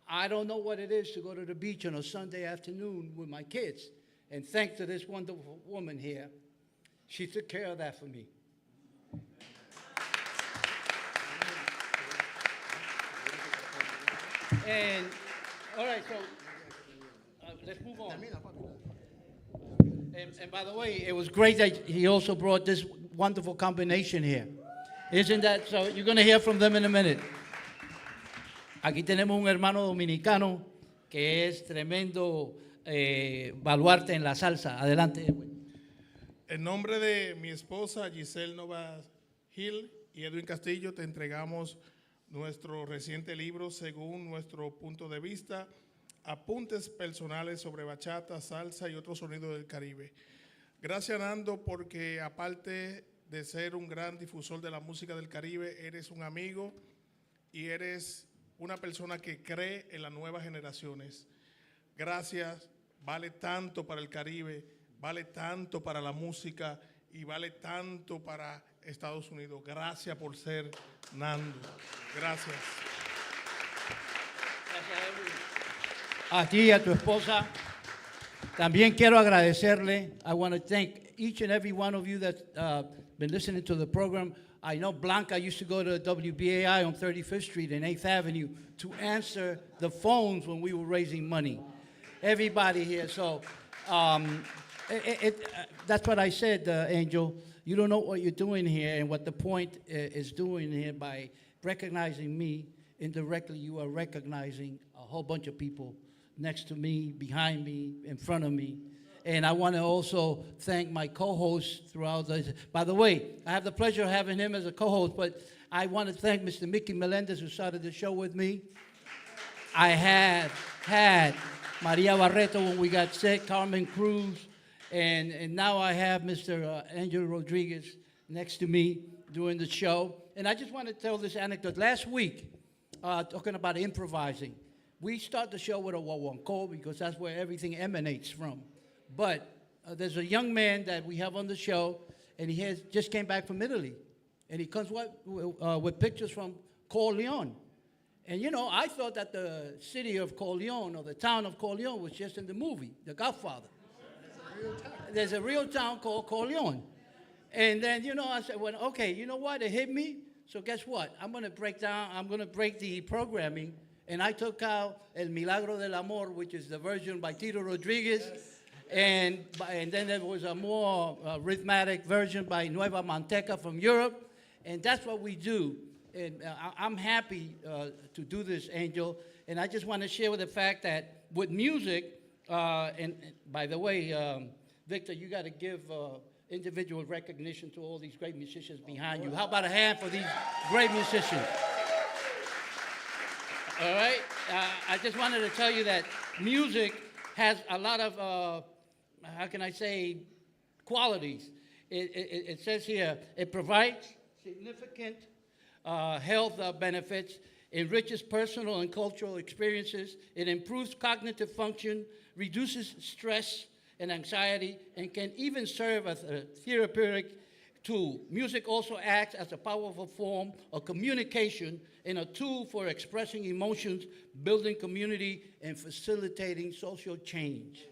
I don't know what it is to go to the beach on a Sunday afternoon with my kids. And thanks to this wonderful woman here, she took care of that for me. And, all right, so let's move on. And by the way, it was great that he also brought this wonderful combination here. Isn't that so? You're going to hear from them in a minute. Aquí tenemos un hermano dominicano que es tremendo baluarte en la salsa. Adelante. En nombre de mi esposa Giselle Nova Gil y Edwin Castillo, te entregamos nuestro reciente libro según nuestro punto de vista, apuntes personales sobre bachata, salsa y otros sonidos del Caribe. Gracias, Nando, porque aparte de ser un gran difusor de la música del Caribe, eres un amigo y eres una persona que cree en las nuevas generaciones. Gracias, vale tanto para el Caribe, vale tanto para la música y vale tanto para Estados Unidos. Gracias por ser Nando. Gracias. A ti y a tu esposa. También quiero agradecerle. I want to thank each and every one of you that's been listening to the program. I know Blanca used to go to WBAI on 35th Street and 8th Avenue to answer the phones when we were raising money. Everybody here. So that's what I said, Angel. You don't know what you're doing here and what the Point is doing here by recognizing me. Indirectly, you are recognizing a whole bunch of people next to me, behind me, in front of me. And I want to also thank my co-hosts throughout the... By the way, I have the pleasure of having him as a co-host, but I want to thank Mr. Mickey Melendez, who started the show with me. I have had Maria Barreto when we got sick, Carmen Cruz, and now I have Mr. Angel Rodriguez next to me doing the show. And I just want to tell this anecdote. Last week, talking about improvising, we start the show with a wawanko because that's where everything emanates from. But there's a young man that we have on the show, and he just came back from Italy. And he comes with pictures from Corleone. And, you know, I thought that the city of Corleone or the town of Corleone was just in the movie, The Godfather. There's a real town called Corleone. And then, you know, I said, well, okay, you know what? It hit me. So guess what? I'm going to break the programming. And I took out El Milagro del Amor, which is the version by Tito Rodriguez. Yes. And then there was a more rhythmic version by Nueva Manteca from Europe. And that's what we do. And I'm happy to do this, Angel. And I just want to share with the fact that with music, and by the way, Victor, you got to give individual recognition to all these great musicians behind you. How about a hand for these great musicians? All right? I just wanted to tell you that music has a lot of, how can I say, qualities. It says here, it provides significant health benefits, enriches personal and cultural experiences, it improves cognitive function, reduces stress and anxiety, and can even serve as a therapeutic tool. Music also acts as a powerful form of communication and a tool for expressing emotions, building community, and facilitating social change.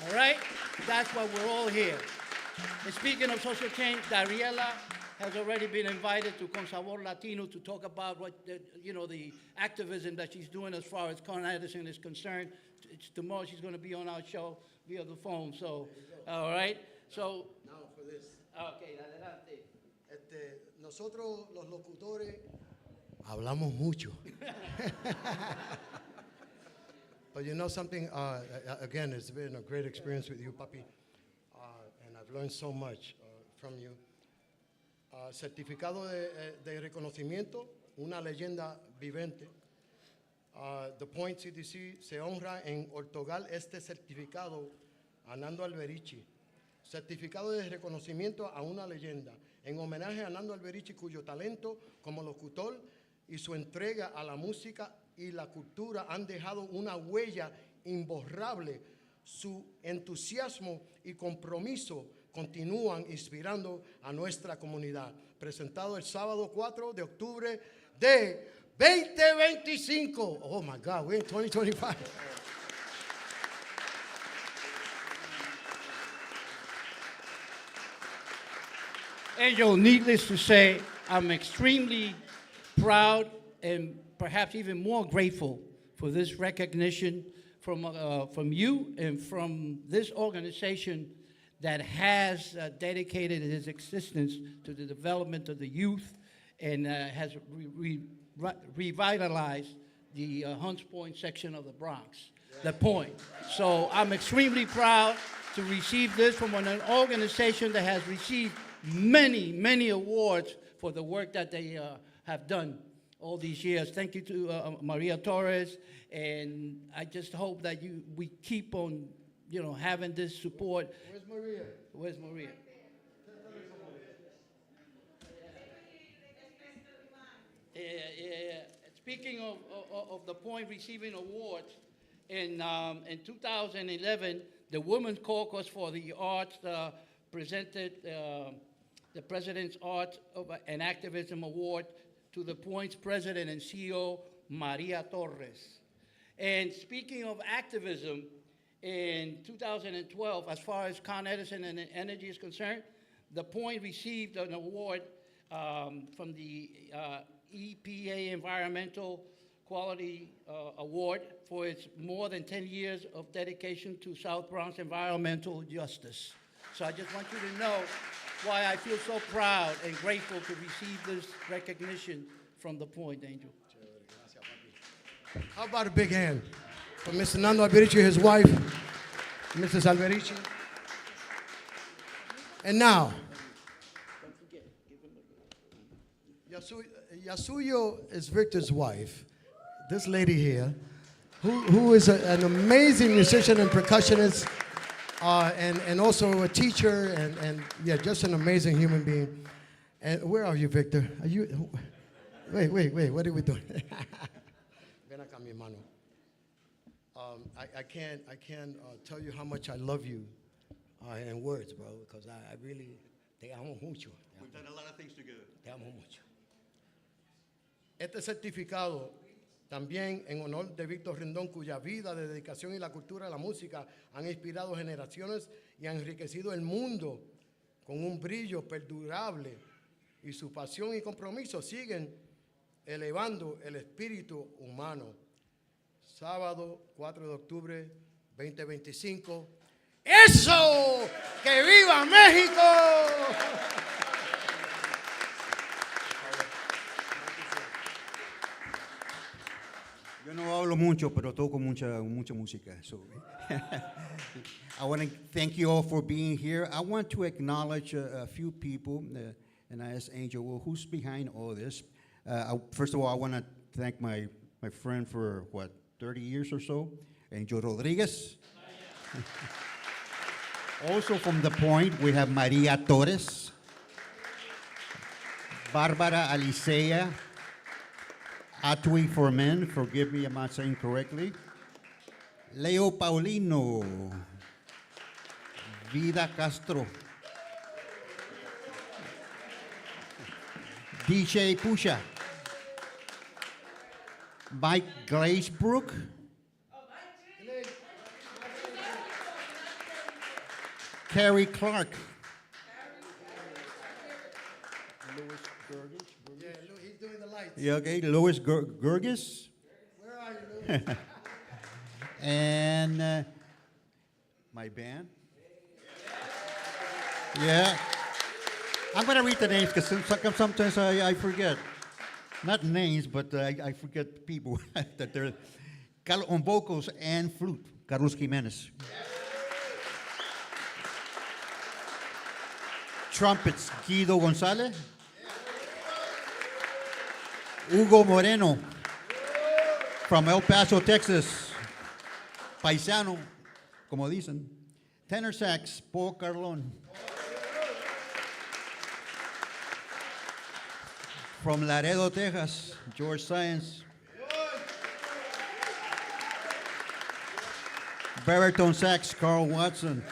All right? That's why we're all here. And speaking of social change, Dariela has already been invited to Con Sabor Latino to talk about what, the activism that she's doing as far as Con Edison is concerned. Tomorrow she's going to be on our show via the phone. So, all right? So, Now for this. Okay, adelante. Nosotros los locutores hablamos mucho. But you know something? Again, it's been a great experience with you, Papi, and I've learned so much from you. certificado de reconocimiento, una leyenda vivente. The Point CDC se honra en otorgar este certificado a Nando Albericci. Certificado de reconocimiento a una leyenda, en homenaje a Nando Albericci, cuyo talento como locutor y su entrega a la música y la cultura han dejado una huella imborrable. Su entusiasmo y compromiso continúan inspirando a nuestra comunidad. Presentado el sábado 4 de octubre de 2025. Oh my God, we're in 2025. Angel, needless to say, I'm extremely proud and perhaps even more grateful for this recognition from you and from this organization that has dedicated its existence to the development of the youth and has revitalized the Hunts Point section of the Bronx, the Point. So I'm extremely proud to receive this from an organization that has received many, many awards for the work that they have done all these years. Thank you to Maria Torres, and I just hope that we keep on, having this support. Where's Maria? Where's Maria? Yeah. Speaking of the Point receiving awards, in 2011, the Women's Caucus for the Arts presented the President's Arts and Activism Award to the Point's President and CEO, Maria Torres. And speaking of activism, in 2012, as far as Con Edison and energy is concerned, the Point received an award from the EPA Environmental Quality Award for its more than 10 years of dedication to South Bronx environmental justice. So I just want you to know why I feel so proud and grateful to receive this recognition from the Point, Angel. How about a big hand for Mr. Nando Albericci, his wife, Mrs. Albericci. And now, Yasuyo is Victor's wife, this lady here, who is an amazing musician and percussionist, and also a teacher, and yeah, just an amazing human being. And where are you, Victor? Are you? Wait, what are we doing? Ven acá, mi hermano. I can't tell you how much I love you in words, bro, because I really te amo mucho. We've done a lot of things together. Te amo mucho. Este certificado también en honor de Víctor Rendón, cuya vida de dedicación y la cultura de la música han inspirado generaciones y han enriquecido el mundo con un brillo perdurable, y su pasión y compromiso siguen elevando el espíritu humano. Sábado 4 de octubre 2025. ¡Eso! ¡Que viva México! Yo no hablo mucho, pero toco mucha música. So I want to thank you all for being here. I want to acknowledge a few people, and I asked Angel, well, who's behind all this? First of all, I want to thank my friend for, 30 years or so, Angel Rodriguez. Also from The Point, we have Maria Torres, Barbara Alicea, Atui for men, forgive me, I'm not saying correctly. Leo Paulino, Vida Castro, DJ Pusha, Mike Glazebrook, Carrie Clark, He's doing the lights. yeah, okay, Louis Gurgis, Where are you, Louis? and my band. Yeah. I'm going to read the names because sometimes I forget. Not names, but I forget people that they're on vocals and flute, Carlos Jimenez. Trumpets, Guido Gonzalez. Hugo Moreno. From El Paso, Texas. Paisano, como dicen. Tenor sax, Paul Carlon. From Laredo, Texas, George Science. Baritone sax, Carl Watson.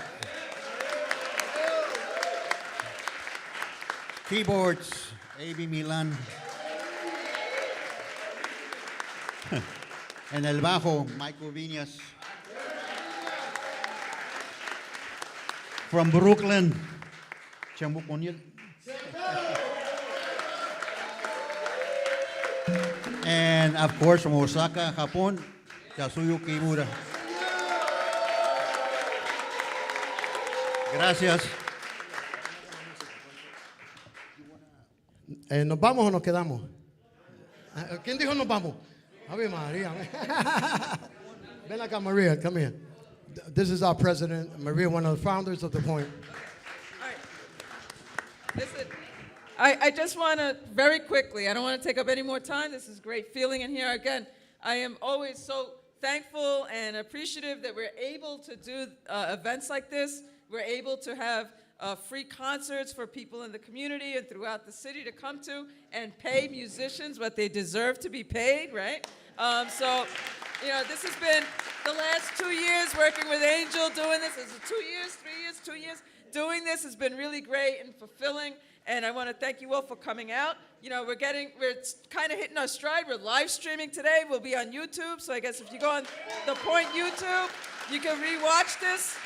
Keyboards, A.B. Milan. En el bajo, Michael Viñas. From Brooklyn, Chambuconiel. And of course, from Osaka, Japón, Yasuyo Kimura. Gracias. ¿Nos vamos o nos quedamos? ¿Quién dijo nos vamos? Ave María. Ven acá, Maria, come here. This is our president, Maria, one of the founders of the Point. Listen, I just want to, very quickly, I don't want to take up any more time. This is great feeling in here. Again, I am always so thankful and appreciative that we're able to do events like this. We're able to have free concerts for people in the community and throughout the city to come to and pay musicians what they deserve to be paid, right? So, you know, this has been the last 2 years working with Angel doing this. Is it 2 years, 3 years, 2 years? Doing this has been really great and fulfilling, and I want to thank you all for coming out. You know, we're kind of hitting our stride. We're live streaming today. We'll be on YouTube, so I guess if you go on the Point YouTube, you can rewatch this.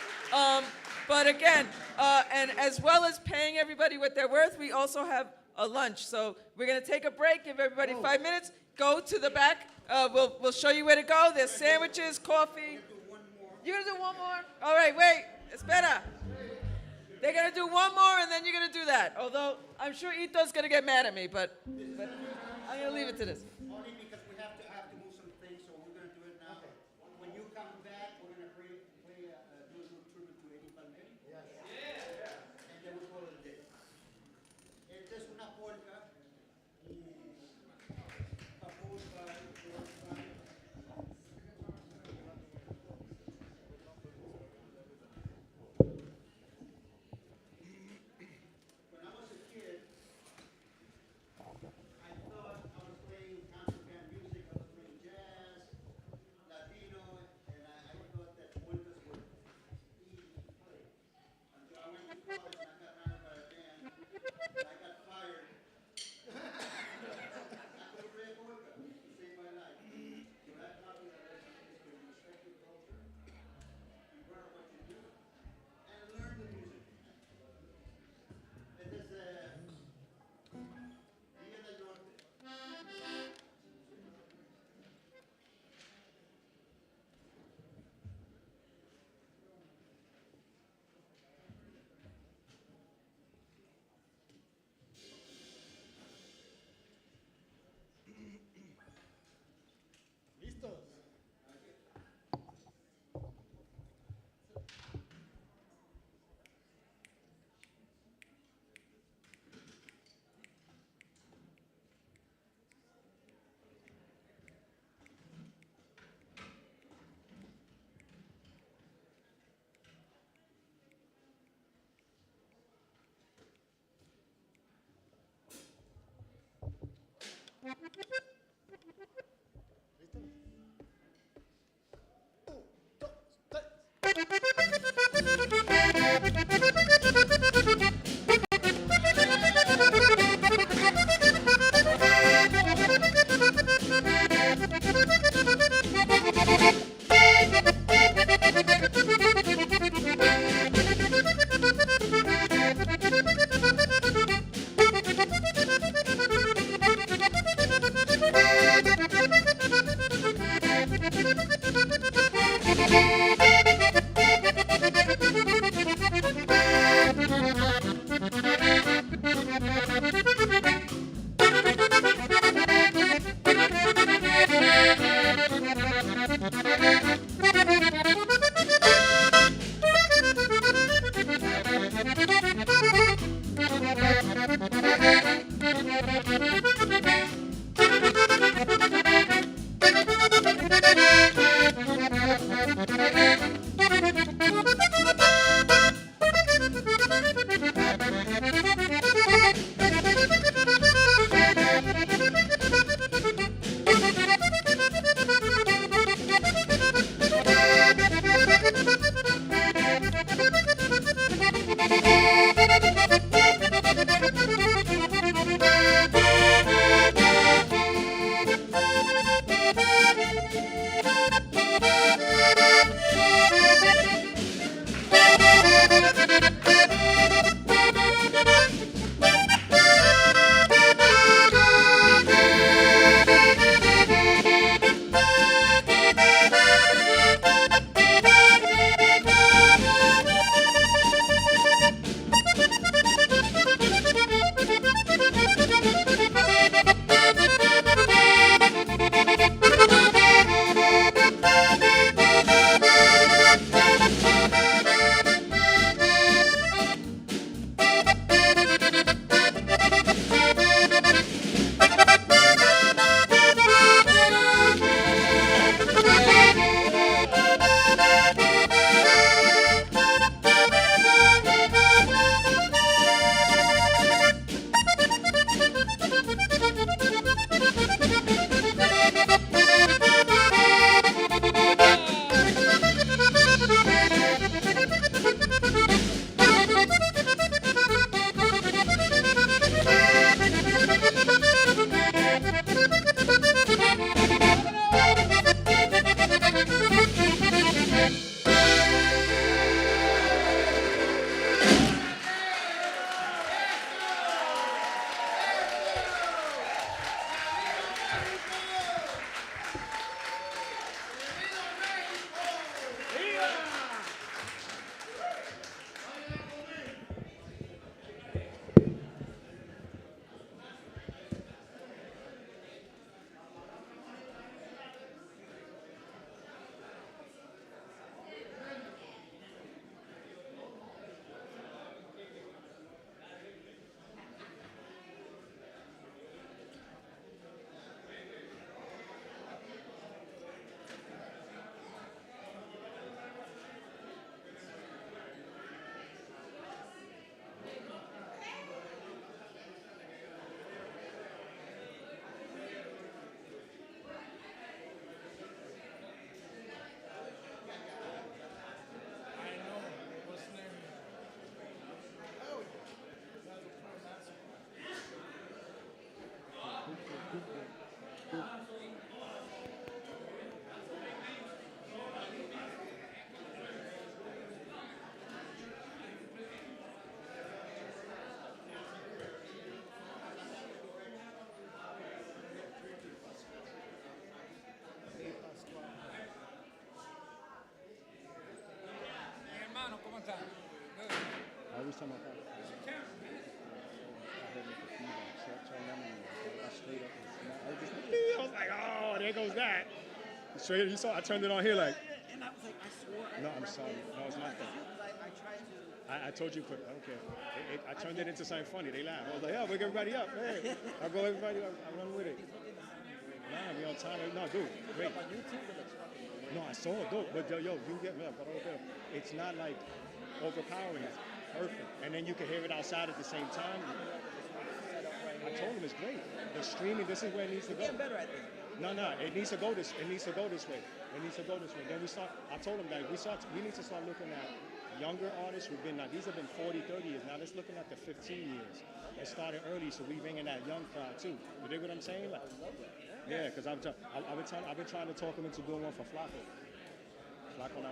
But again, and as well as paying everybody what they're worth, we also have a lunch. So we're going to take a break, give everybody 5 minutes, go to the back. We'll show you where to go. There's sandwiches, coffee. You're going to do one more? All right, wait. Espera. They're going to do one more, and then you're going to do that. Although I'm sure Ito's going to get mad at me, but I'm going to leave it to this. Only because we have to move some things, so we're going to do it now. When you come back, we're going to do a little tribute to Eddie Palmieri. Yes. And then we'll call it a day. Esta es una polka composed by George Science. When I was a kid, I thought I was playing concert band music, I was playing jazz, Latino, and I thought that polkas were easy to play. Until I went to college and I got hired by a band, and I got fired. I could play a polka to save my life. So that taught me that is to respect your culture, be proud of what you do, and learn the music. It is Día del Norte. Every time I got I was like, oh, there goes that. Straight, you saw, I turned it on here like. And I was like, I swore. No, I'm sorry. No, it's not that. I tried to. I told you, I don't care. I turned it into something funny. They laughed. I was like, yeah, wake everybody up. Hey, I'll go everybody up. I run with it. Nah, we on time. No, dude, wait. No, I saw it, dude. But yo, you get me up. It's not like overpowering. It's perfect. And then you can hear it outside at the same time. I told him it's great. The streaming, this is where it needs to go. Getting better at this. No, it needs to go this. It needs to go this way. It needs to go this way. Then we start. I told him that we need to start looking at younger artists who've been. Now these have been 40, 30 years. Now let's looking at the 15 years. It started early, so we bringing that young crowd too. You dig what I'm saying? Like, yeah, because I've been trying to talk him into doing one for Flacco. Flacco now.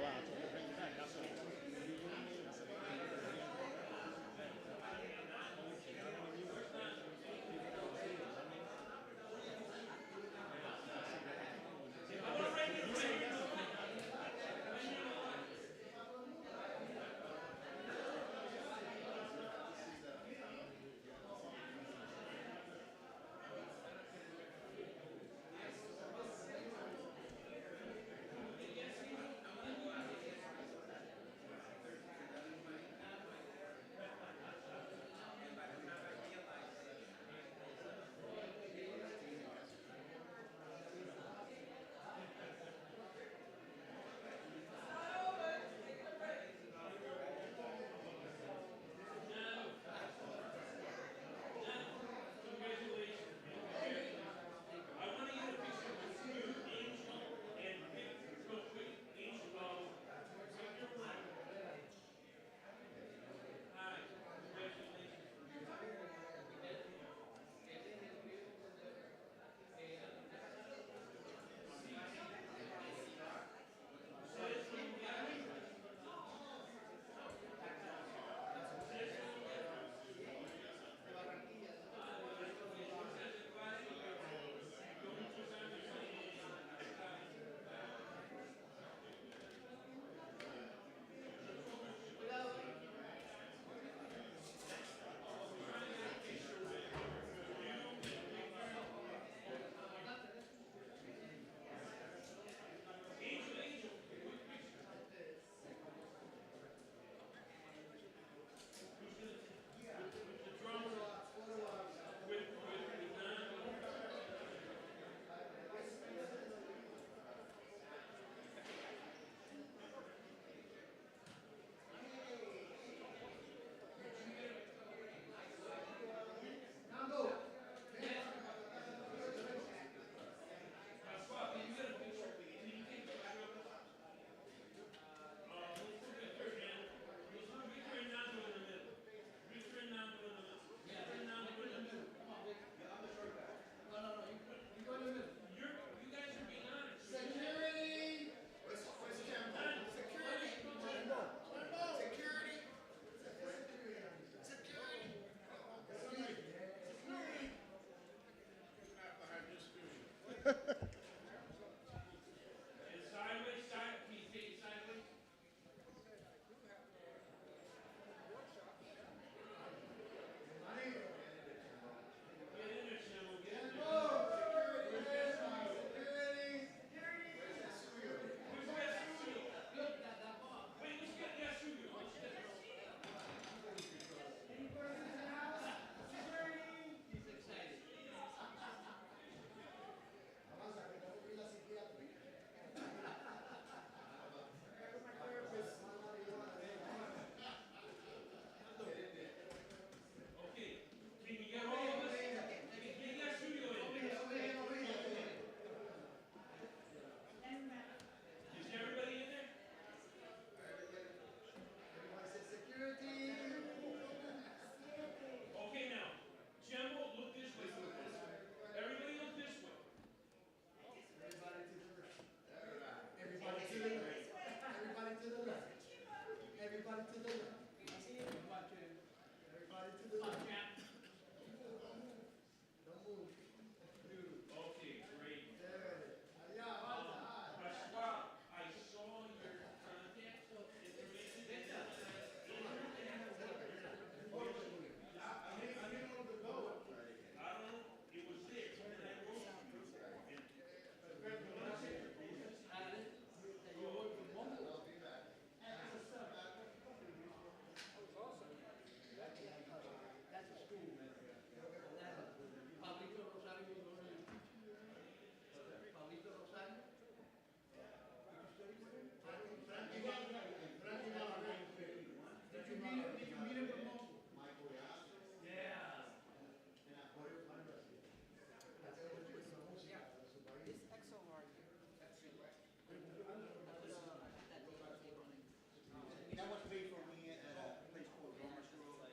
That was made for me at a place called Roma School, but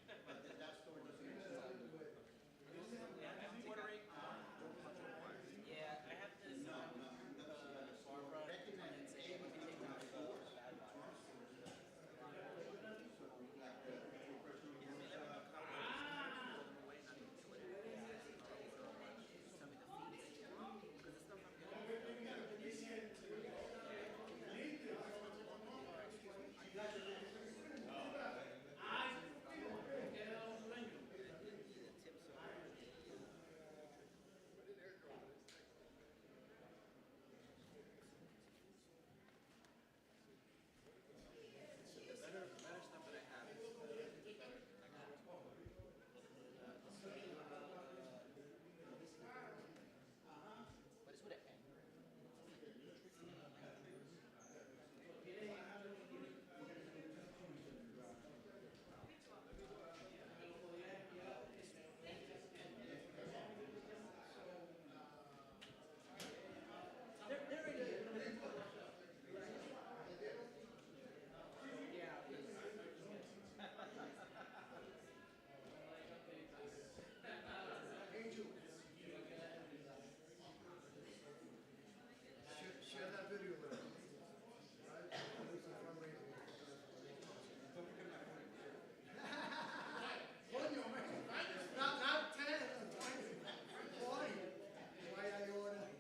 that store doesn't exist. Yeah, I have this. Share that video with us. Right? Do some fundraising. Coño, man. Not 10, 20. Why are you order?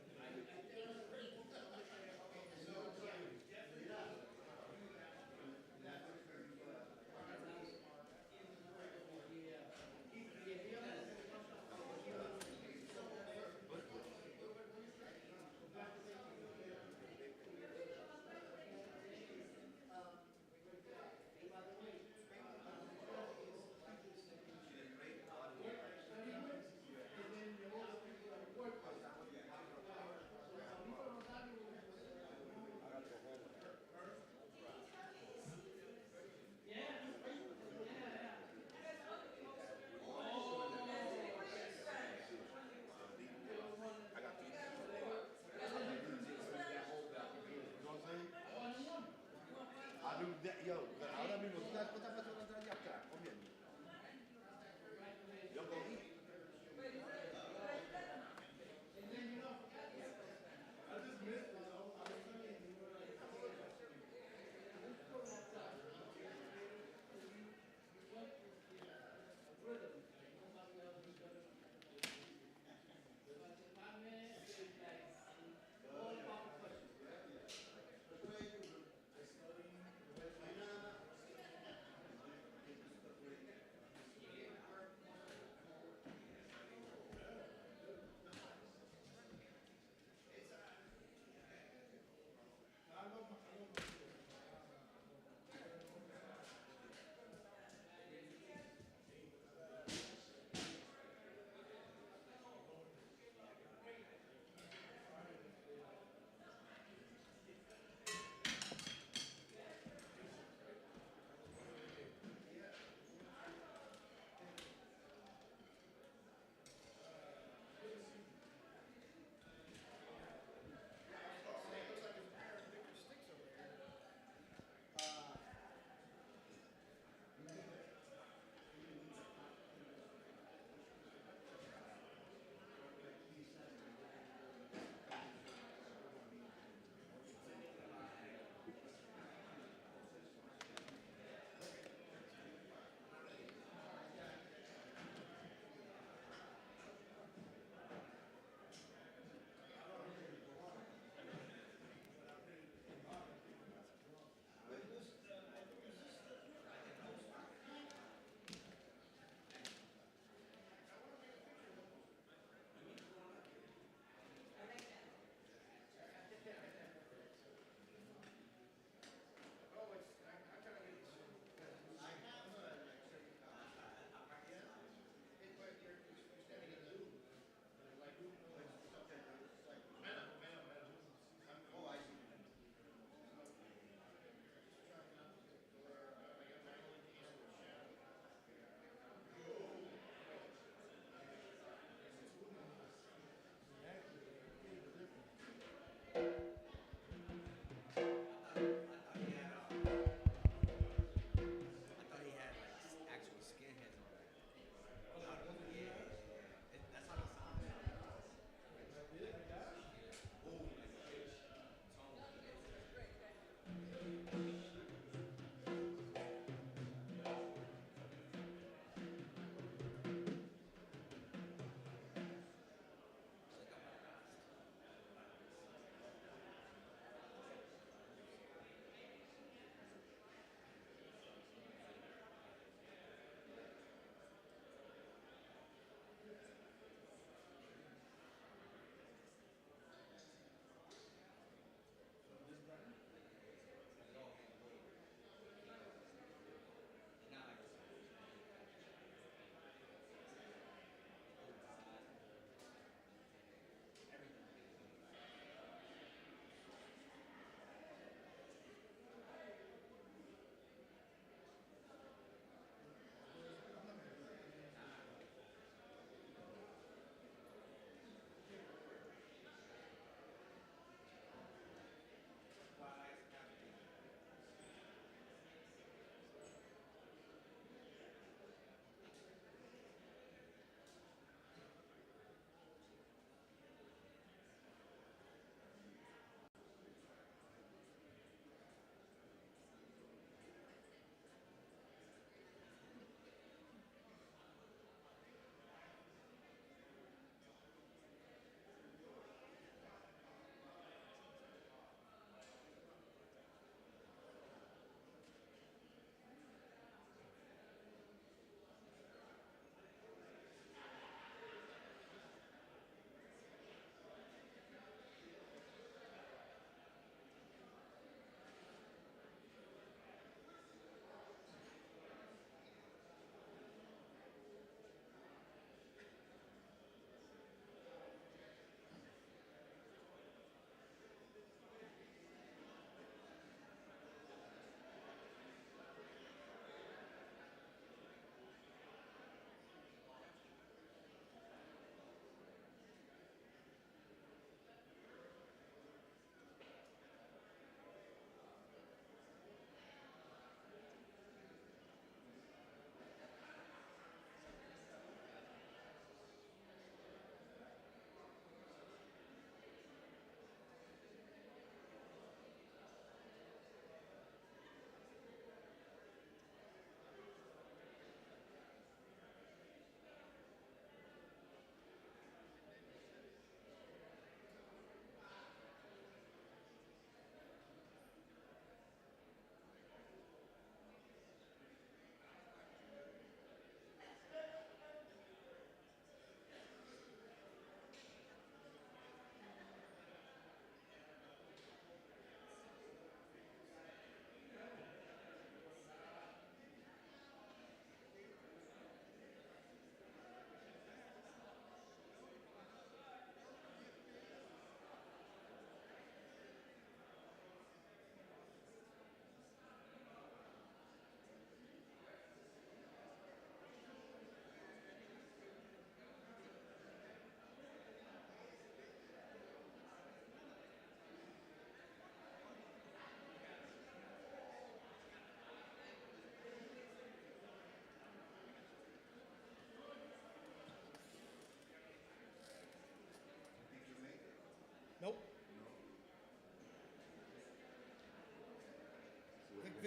Yo, ahora mismo, ¿cuántas personas hay acá comiendo? Yo comí.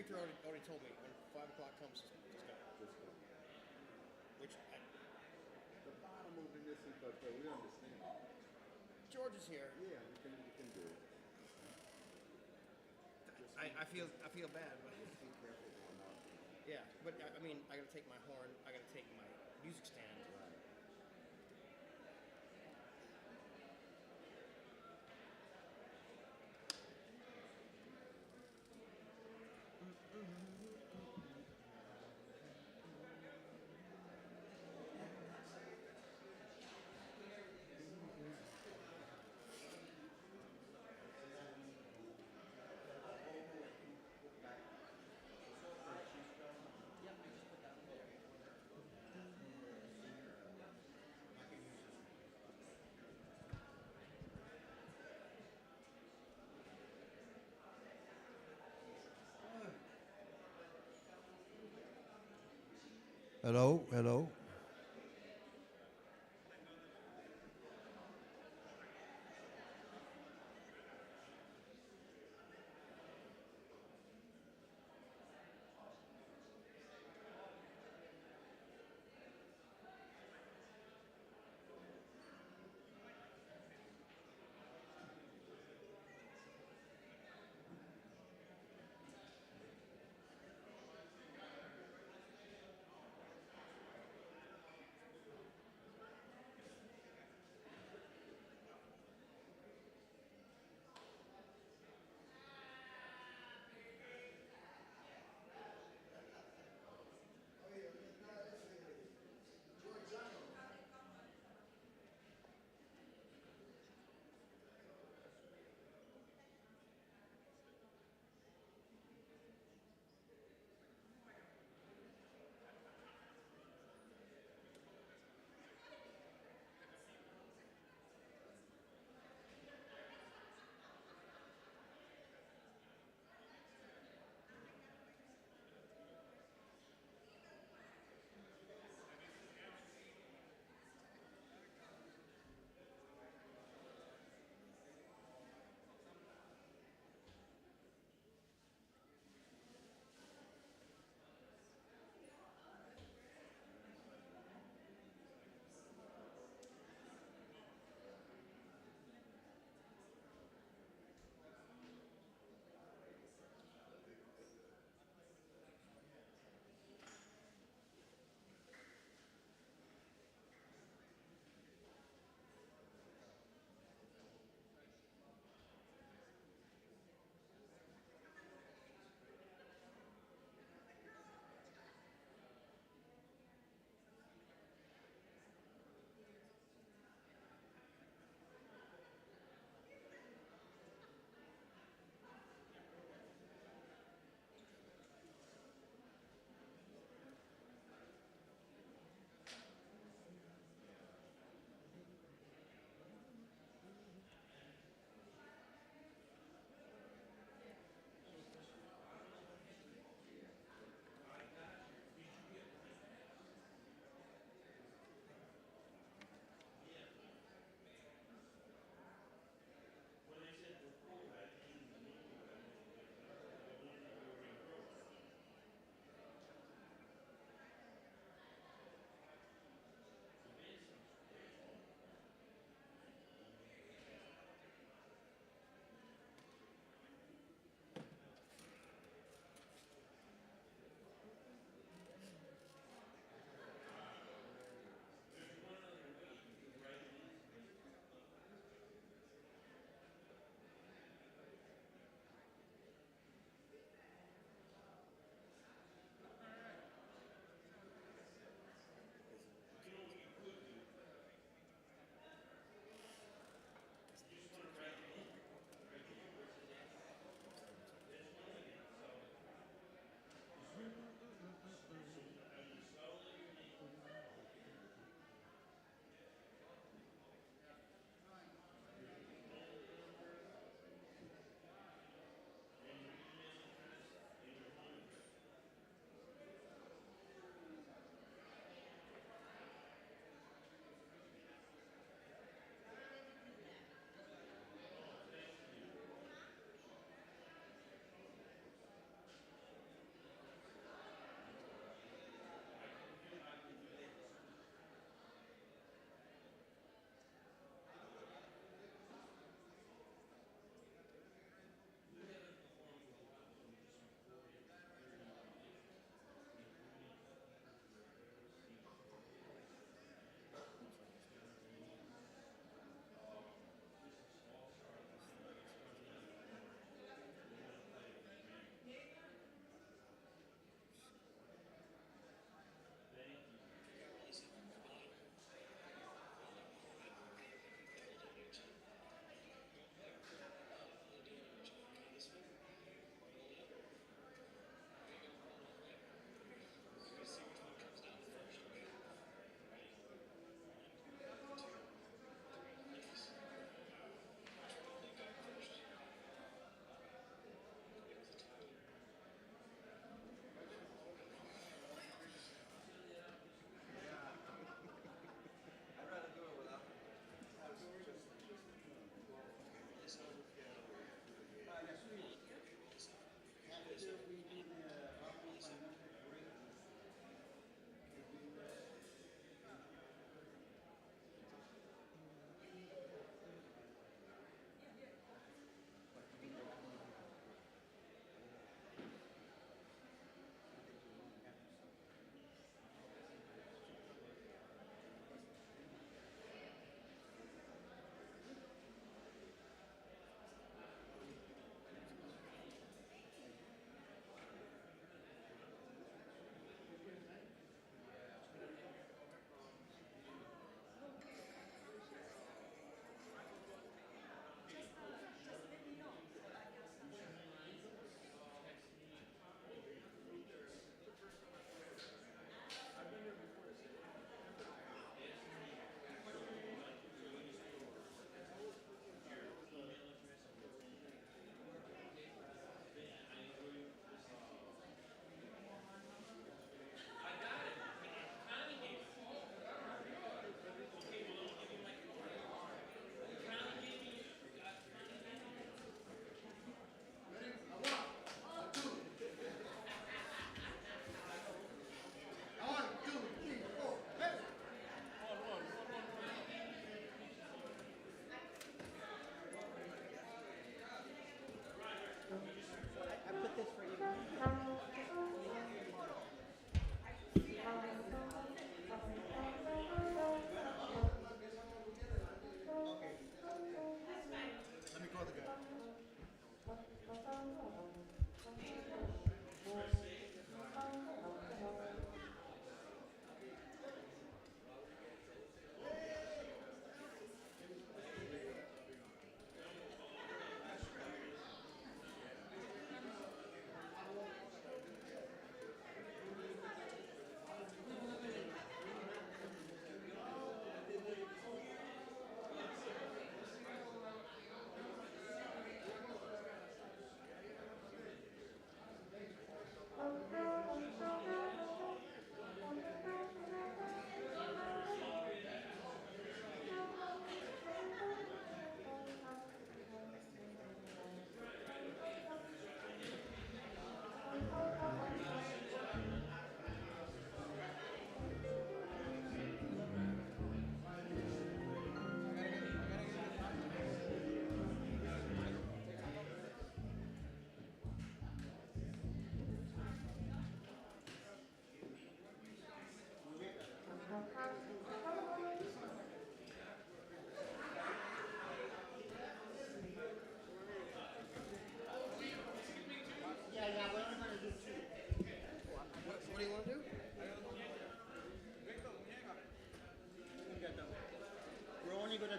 Victor already told me when 5 o'clock comes, just go. Which The bottom will be missing, but we understand. George is here. Yeah, you can do it. I feel bad, but Be careful going up. yeah. But I mean, I gotta take my horn. I gotta take my music stand. Hello, hello.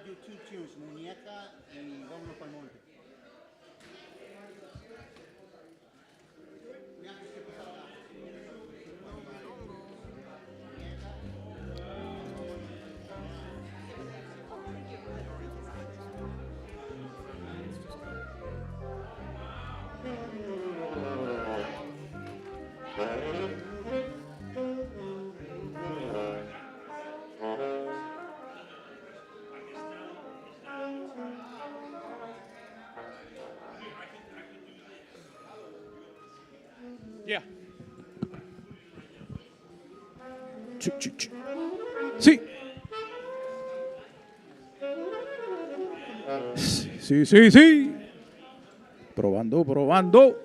do two tunes, Muñeca y Vámonos pa'l Monte. Yeah. Sí. Sí, sí, sí. Probando, probando.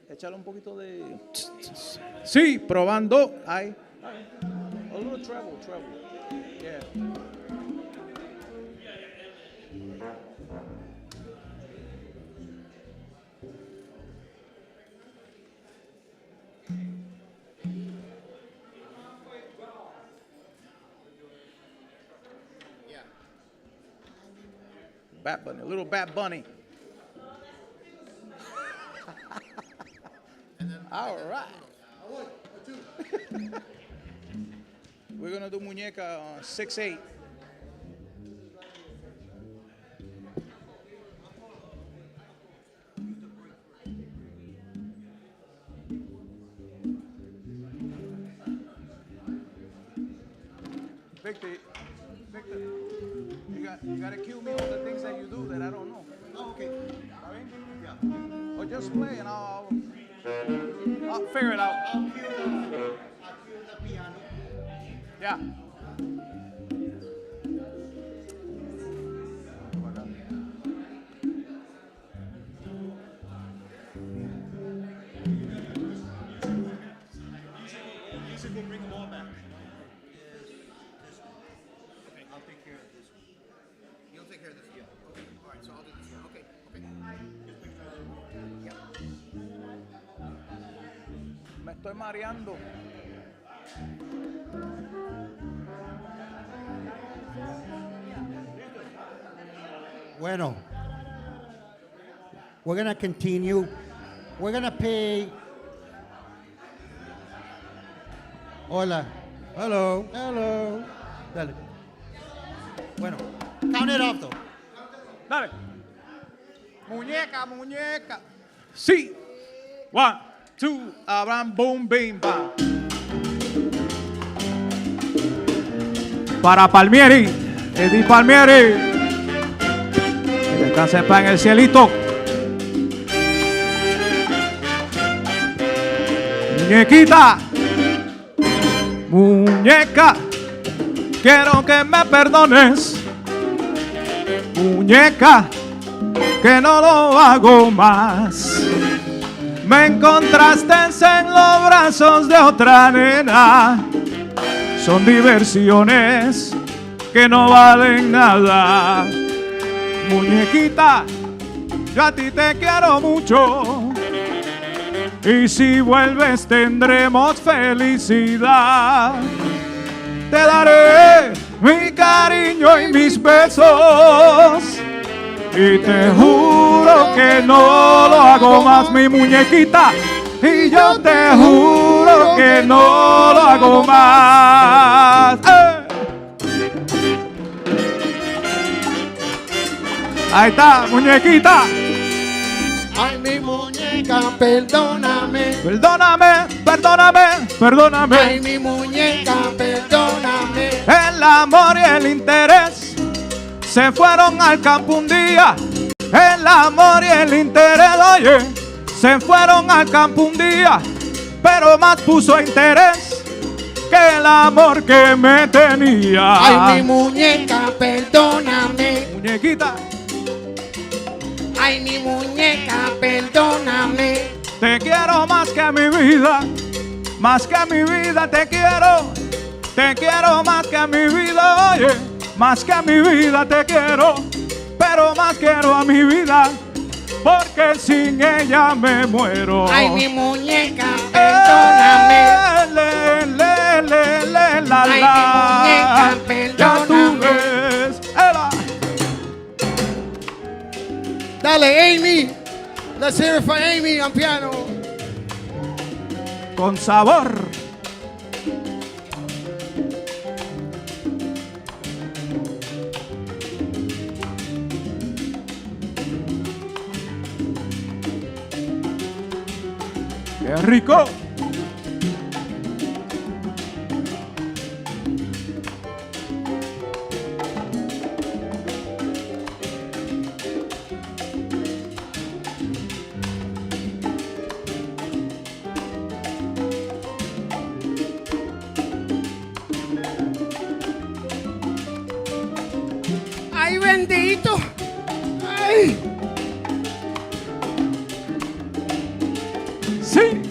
Échale un poquito de... Sí, probando. Ahí. A little treble, treble. Yeah. Bat Bunny, a little Bat Bunny. All right. We're gonna do muñeca on 6/8. Victor, you gotta cue me on the things that you do that I don't know. Oh, okay. Yeah. Or just play and I'll figure it out. I'll cue the piano. Yeah. Music will bring them all back. Okay, I'll take care of this one. You'll take care of this, yeah. Okay, all right, so I'll do this one. Okay, okay. Yep. Me estoy mareando. Bueno, we're gonna continue. We're gonna pay. Hola. Hello. Hello. Dale. Bueno, count it off though. Dale. Muñeca, muñeca. Sí. 1, 2, Abraham, boom, bim, bam. Para Palmieri, Eddie Palmieri. Que descanse en paz en el cielito. Muñequita. Muñeca. Quiero que me perdones. Muñeca, que no lo hago más. Me encontraste en los brazos de otra nena. Son diversiones que no valen nada. Muñequita, yo a ti te quiero mucho. Y si vuelves tendremos felicidad. Te daré mi cariño y mis besos. Y te juro que no lo hago más, mi muñequita. Y yo te juro que no lo hago más. Ahí está, muñequita. Ay, mi muñeca, perdóname. Perdóname, perdóname, perdóname. Ay, mi muñeca, perdóname. El amor y el interés se fueron al campo un día. El amor y el interés, oye, se fueron al campo un día. Pero más puso interés que el amor que me tenía. Ay, mi muñeca, perdóname. Muñequita. Ay, mi muñeca, perdóname. Te quiero más que a mi vida. Más que a mi vida te quiero. Te quiero más que a mi vida, oye. Más que a mi vida te quiero. Pero más quiero a mi vida. Porque sin ella me muero. Ay, mi muñeca, perdóname. La, Ay, mi muñeca, perdóname. Let's hear it for Amy on piano. Con sabor. ¡Qué rico! ¡Ay, bendito! ¡Ay! ¡Sí!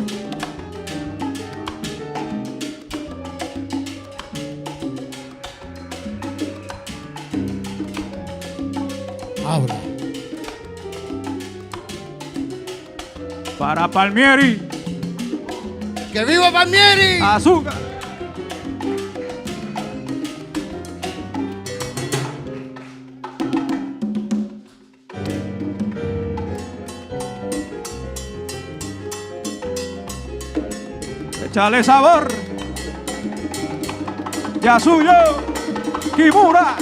Habla. Para Palmieri. ¡Que viva Palmieri! Azúcar. Échale sabor. Ya suyo. Kimura.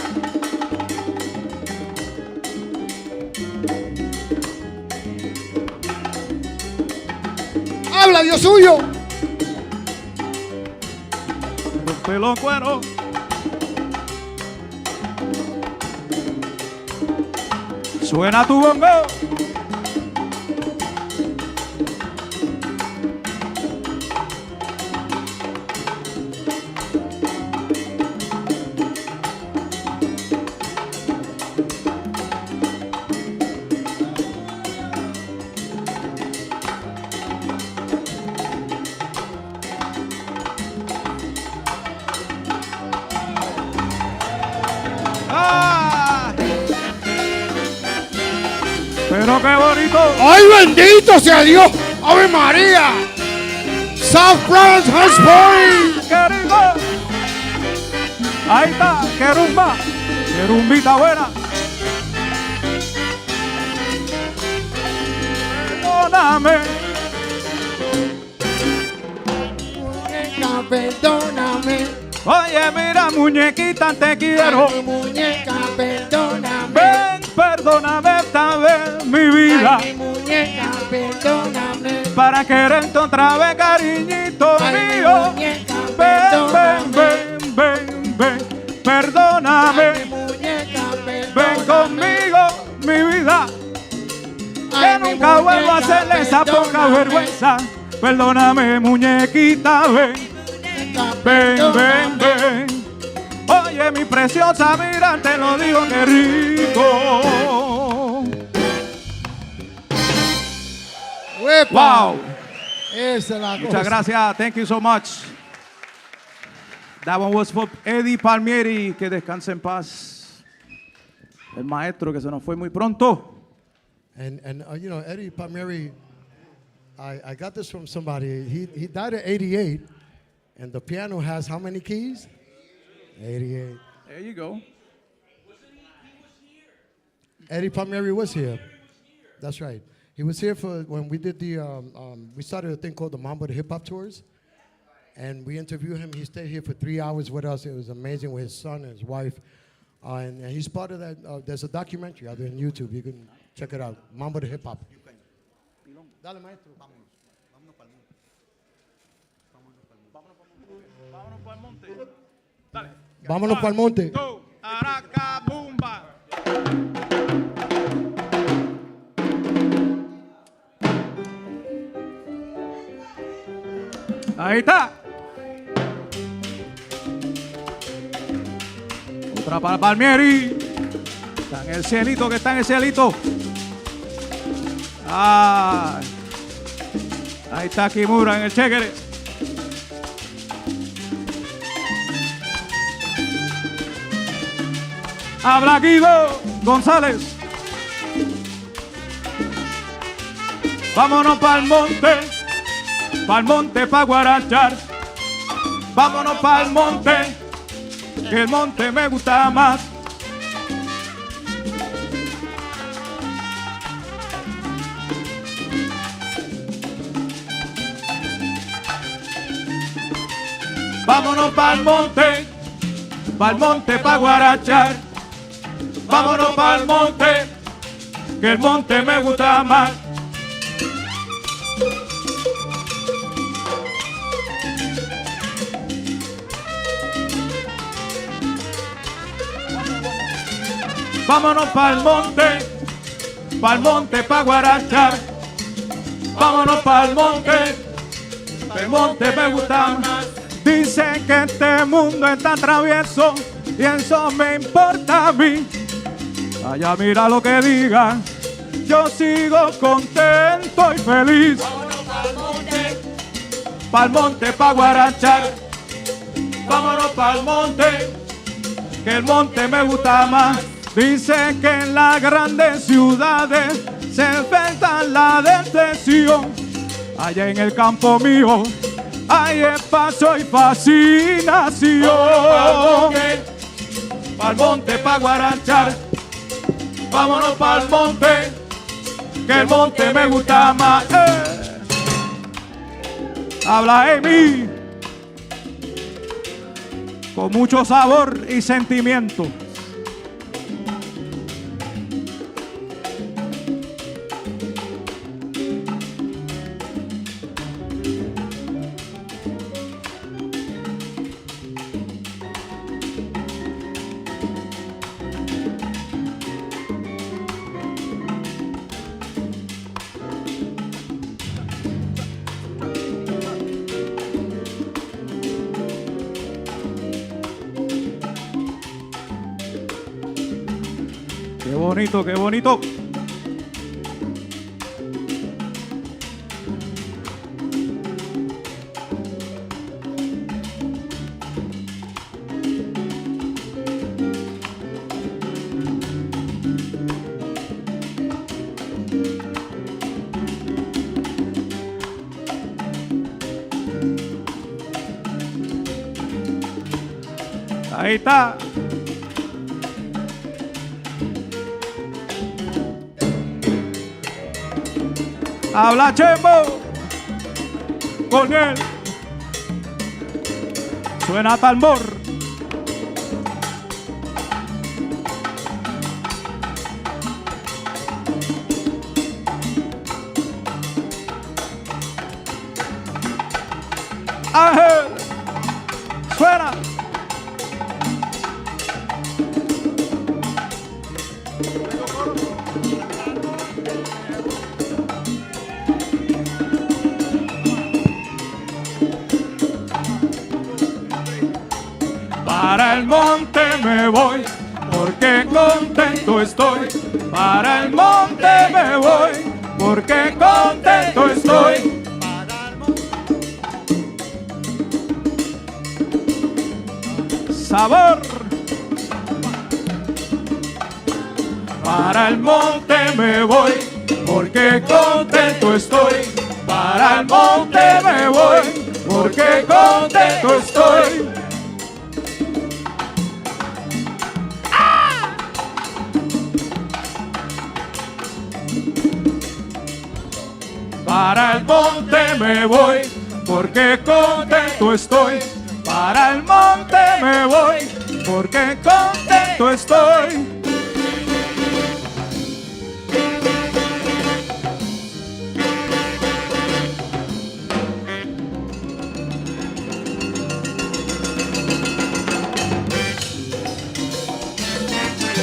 ¡Habla, Dios suyo! Pelo cuero. Suena tu bongo. ¡Ah! Pero qué bonito. ¡Ay, bendito sea Dios! ¡Ave María! South Bronx High Point. ¡Qué rico! Ahí está, qué rumba. Qué rumbita buena. Perdóname. Muñeca, perdóname. Oye, mira, muñequita, te quiero. Ay, mi muñeca, perdóname. Ven, perdóname esta vez, mi vida. Ay, mi muñeca, perdóname. Para quererte otra vez, cariñito Ay, mi mío. muñeca, Ven, perdóname. ven, ven, ven, ven. Perdóname. Ay, mi muñeca, Ven perdóname. conmigo, mi vida. Ay, Que mi nunca vuelvo a muñeca, hacerle esa poca perdóname. vergüenza. Perdóname, muñequita, ven. Ven, ven, ven. Oye, mi preciosa, mira, te lo digo, qué rico. ¡Uepa! Wow. Esa es la Muchas cosa. gracias. Thank you so much. That one was for Eddie Palmieri. Que descanse en paz. El maestro que se nos fue muy pronto. And you know, Eddie Palmieri, I got this from somebody. He died at 88, and the piano has how many keys? 88. There you go. Eddie Palmieri was here. That's right. He was here for when we did the, we started a thing called the Mambo the Hip Hop Tours. And we interviewed him. He stayed here for 3 hours with us. It was amazing with his son and his wife. And he's part of that. There's a documentary out there on YouTube. You can check it out. Mambo the Hip Hop. Dale, maestro. Vámonos para el monte. Araca, bumba. Ahí está. Otra para Palmieri. Está en el cielito, que está en el cielito. Ah. Ahí está Kimura en el chequere. Habla Guido González. Vámonos pa'l monte pa' guarachar. Vámonos pa'l monte, que el monte me gusta más. Vámonos pa'l monte pa' guarachar. Vámonos pa'l monte, que el monte me gusta más. Vámonos pa'l monte pa' guarachar. Vámonos pa'l monte, que el monte me gusta más. Dicen que este mundo está travieso y eso me importa a mí. Allá mira lo que digan, yo sigo contento y feliz. Vámonos Pa'l monte pa' guarachar. Vámonos pa'l monte, que el monte me gusta más. Dicen que en las grandes ciudades se enfrenta la depresión. Allá en el campo mío hay espacio y fascinación. Pa'l monte pa' guarachar. Vámonos pa'l monte, que el monte me gusta más. Habla Amy con mucho sabor y sentimiento. Qué bonito, qué bonito. Ahí está. Habla Chembo con él. Suena tambor. Ángel, suena. Para el monte me voy, porque contento estoy. Para el monte me voy, porque contento estoy. Sabor. Para el monte me voy, porque contento estoy. Para el monte me voy, porque contento estoy. Para el monte me voy, porque contento estoy. Para el monte me voy, porque contento estoy.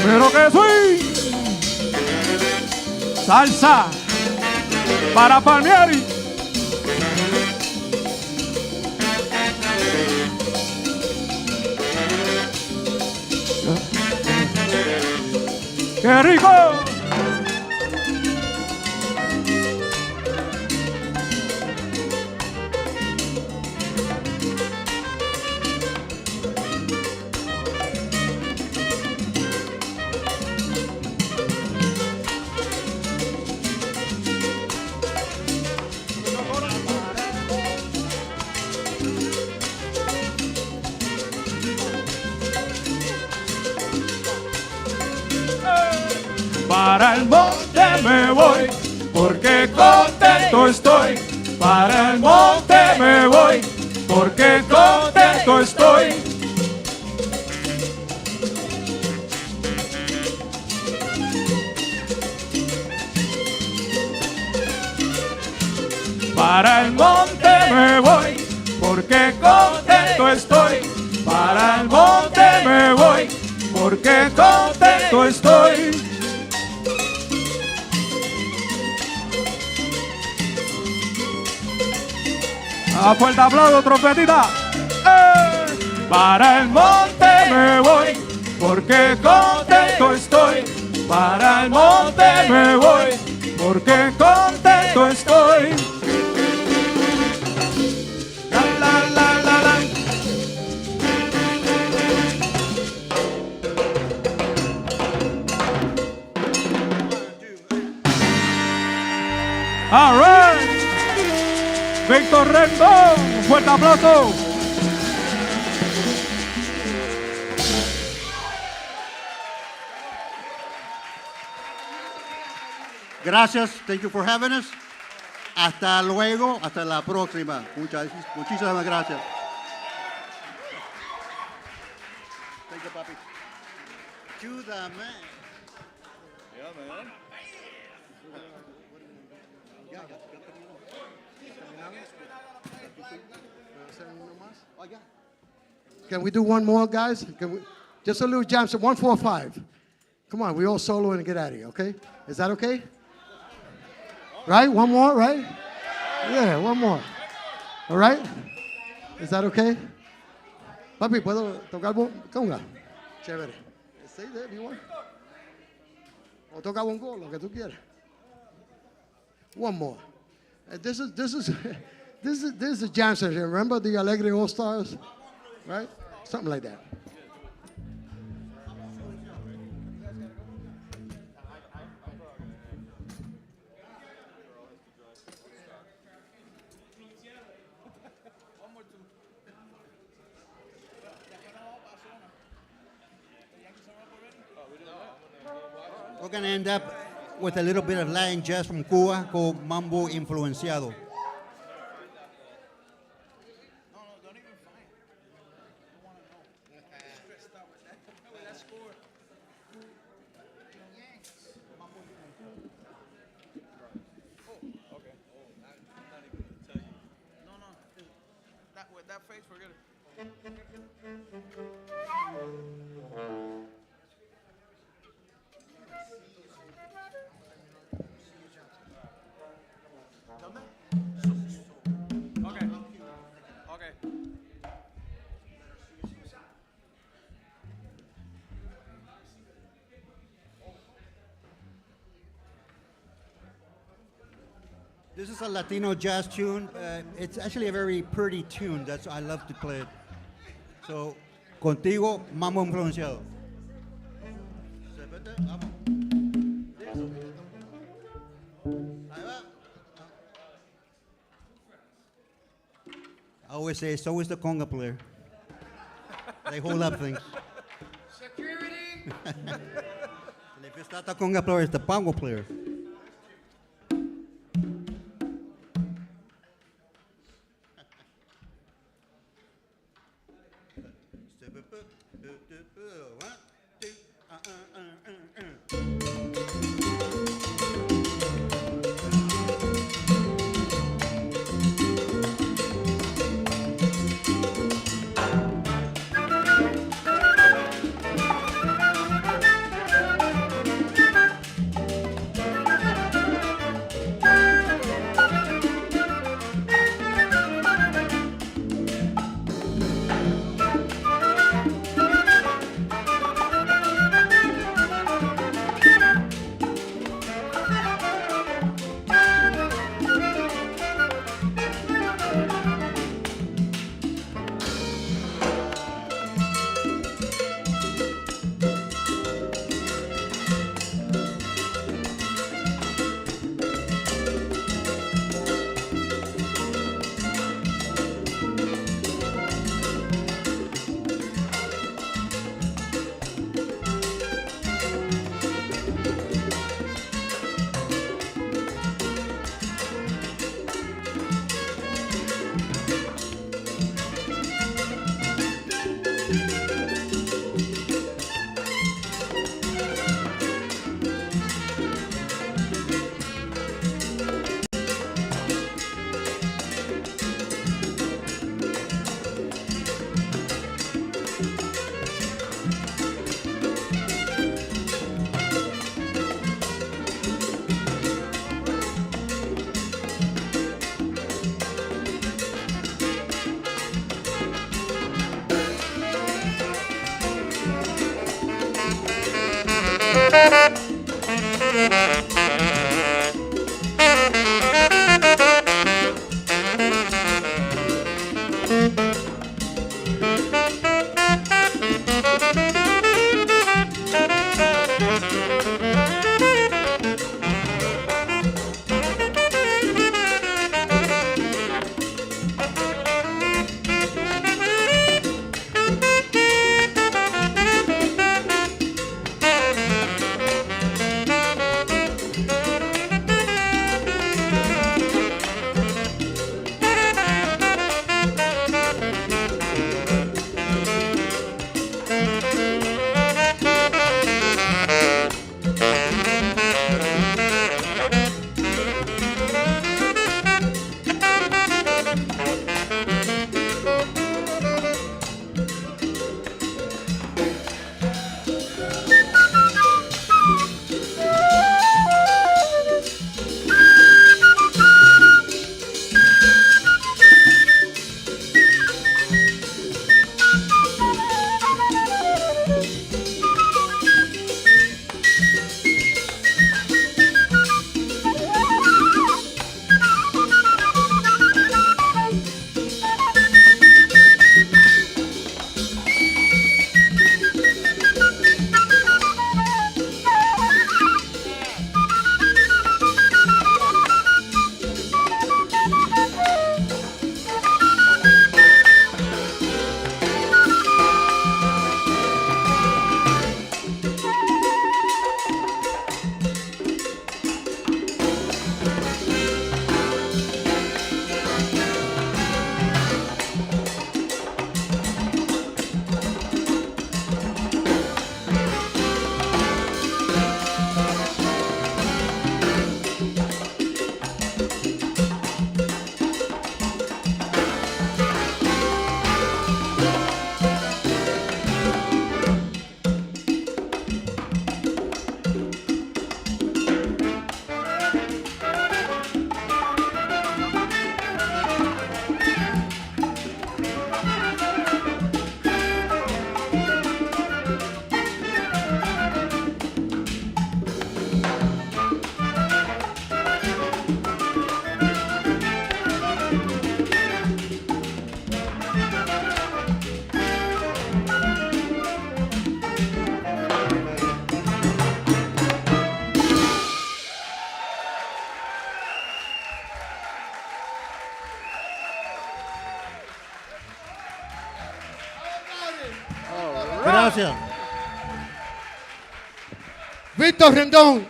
Pero que soy salsa para Palmieri. ¡Qué rico! Para el monte me voy, porque contento estoy. Para el monte me voy, porque contento contento estoy. Para el monte me voy, porque contento estoy. Para el monte me voy, porque contento estoy. A fuerte aplauso, trompetita. Para el monte me voy, porque contento estoy. Para el monte me voy, porque contento estoy. La, la, la, la, la. All right. Víctor Rendon, un fuerte aplauso. Gracias, thank you for having us. Hasta luego, hasta la próxima. Muchísimas gracias. Thank you, papi. To the man. Yeah, man. Can we do one more, guys? Can we, just a little jam, so 1, 4, 5. Come on, we all solo and get out of here, okay? Is that okay? Right? One more, right? Yeah, one more. All right? Is that okay? Papi, ¿puedo tocar conga? Chévere. Stay there if you want. O toca bongo, lo que tú quieras. One more. This is a jam session. Remember the Alegre All Stars? Right? Something like that. We're going to end up with a little bit of Latin jazz from Cuba called Mambo Influenciado. This is a Latino jazz tune. It's actually a very pretty tune. That's I love to play it. So, contigo, Mambo Influenciado. I always say, so is the conga player. They hold up things. Security! And if it's not the conga player, it's the bongo player. Gracias. Victor Rendon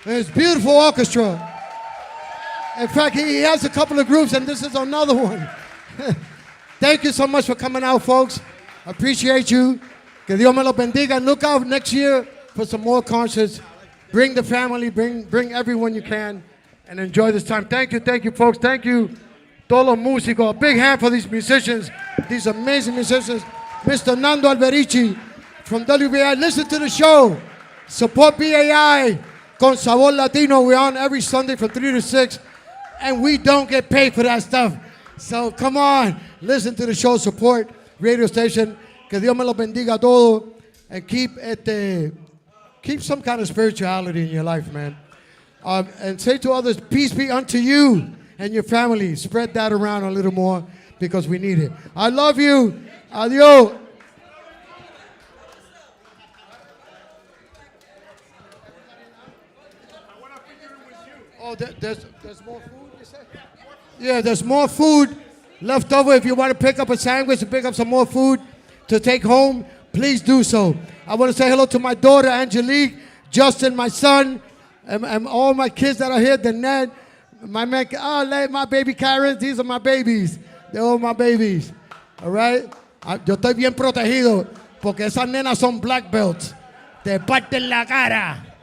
and his beautiful orchestra. In fact, he has a couple of groups, and this is another one. Thank you so much for coming out, folks. Appreciate you. Que Dios me los bendiga. And look out next year for some more concerts. Bring the family, bring everyone you can, and enjoy this time. Thank you, folks. Thank you, todos los músicos. A big hand for these musicians, these amazing musicians. Mr. Nando Albericci from WBI. Listen to the show. Support BAI. Con Sabor Latino. We're on every Sunday from 3 to 6. And we don't get paid for that stuff. So come on. Listen to the show. Support radio station. Que Dios me los bendiga a todos. And keep some kind of spirituality in your life, man. And say to others, peace be unto you and your family. Spread that around a little more because we need it. I love you. Adios. Oh, there's more food, you said? Yeah, there's more food left over. If you want to pick up a sandwich and pick up some more food to take home, please do so. I want to say hello to my daughter, Angelique, Justin, my son, and all my kids that are here, the Ned, my man, my baby Karen. These are my babies. They're all my babies. All right? Yo estoy bien protegido porque esas nenas son black belts. Te parten la cara.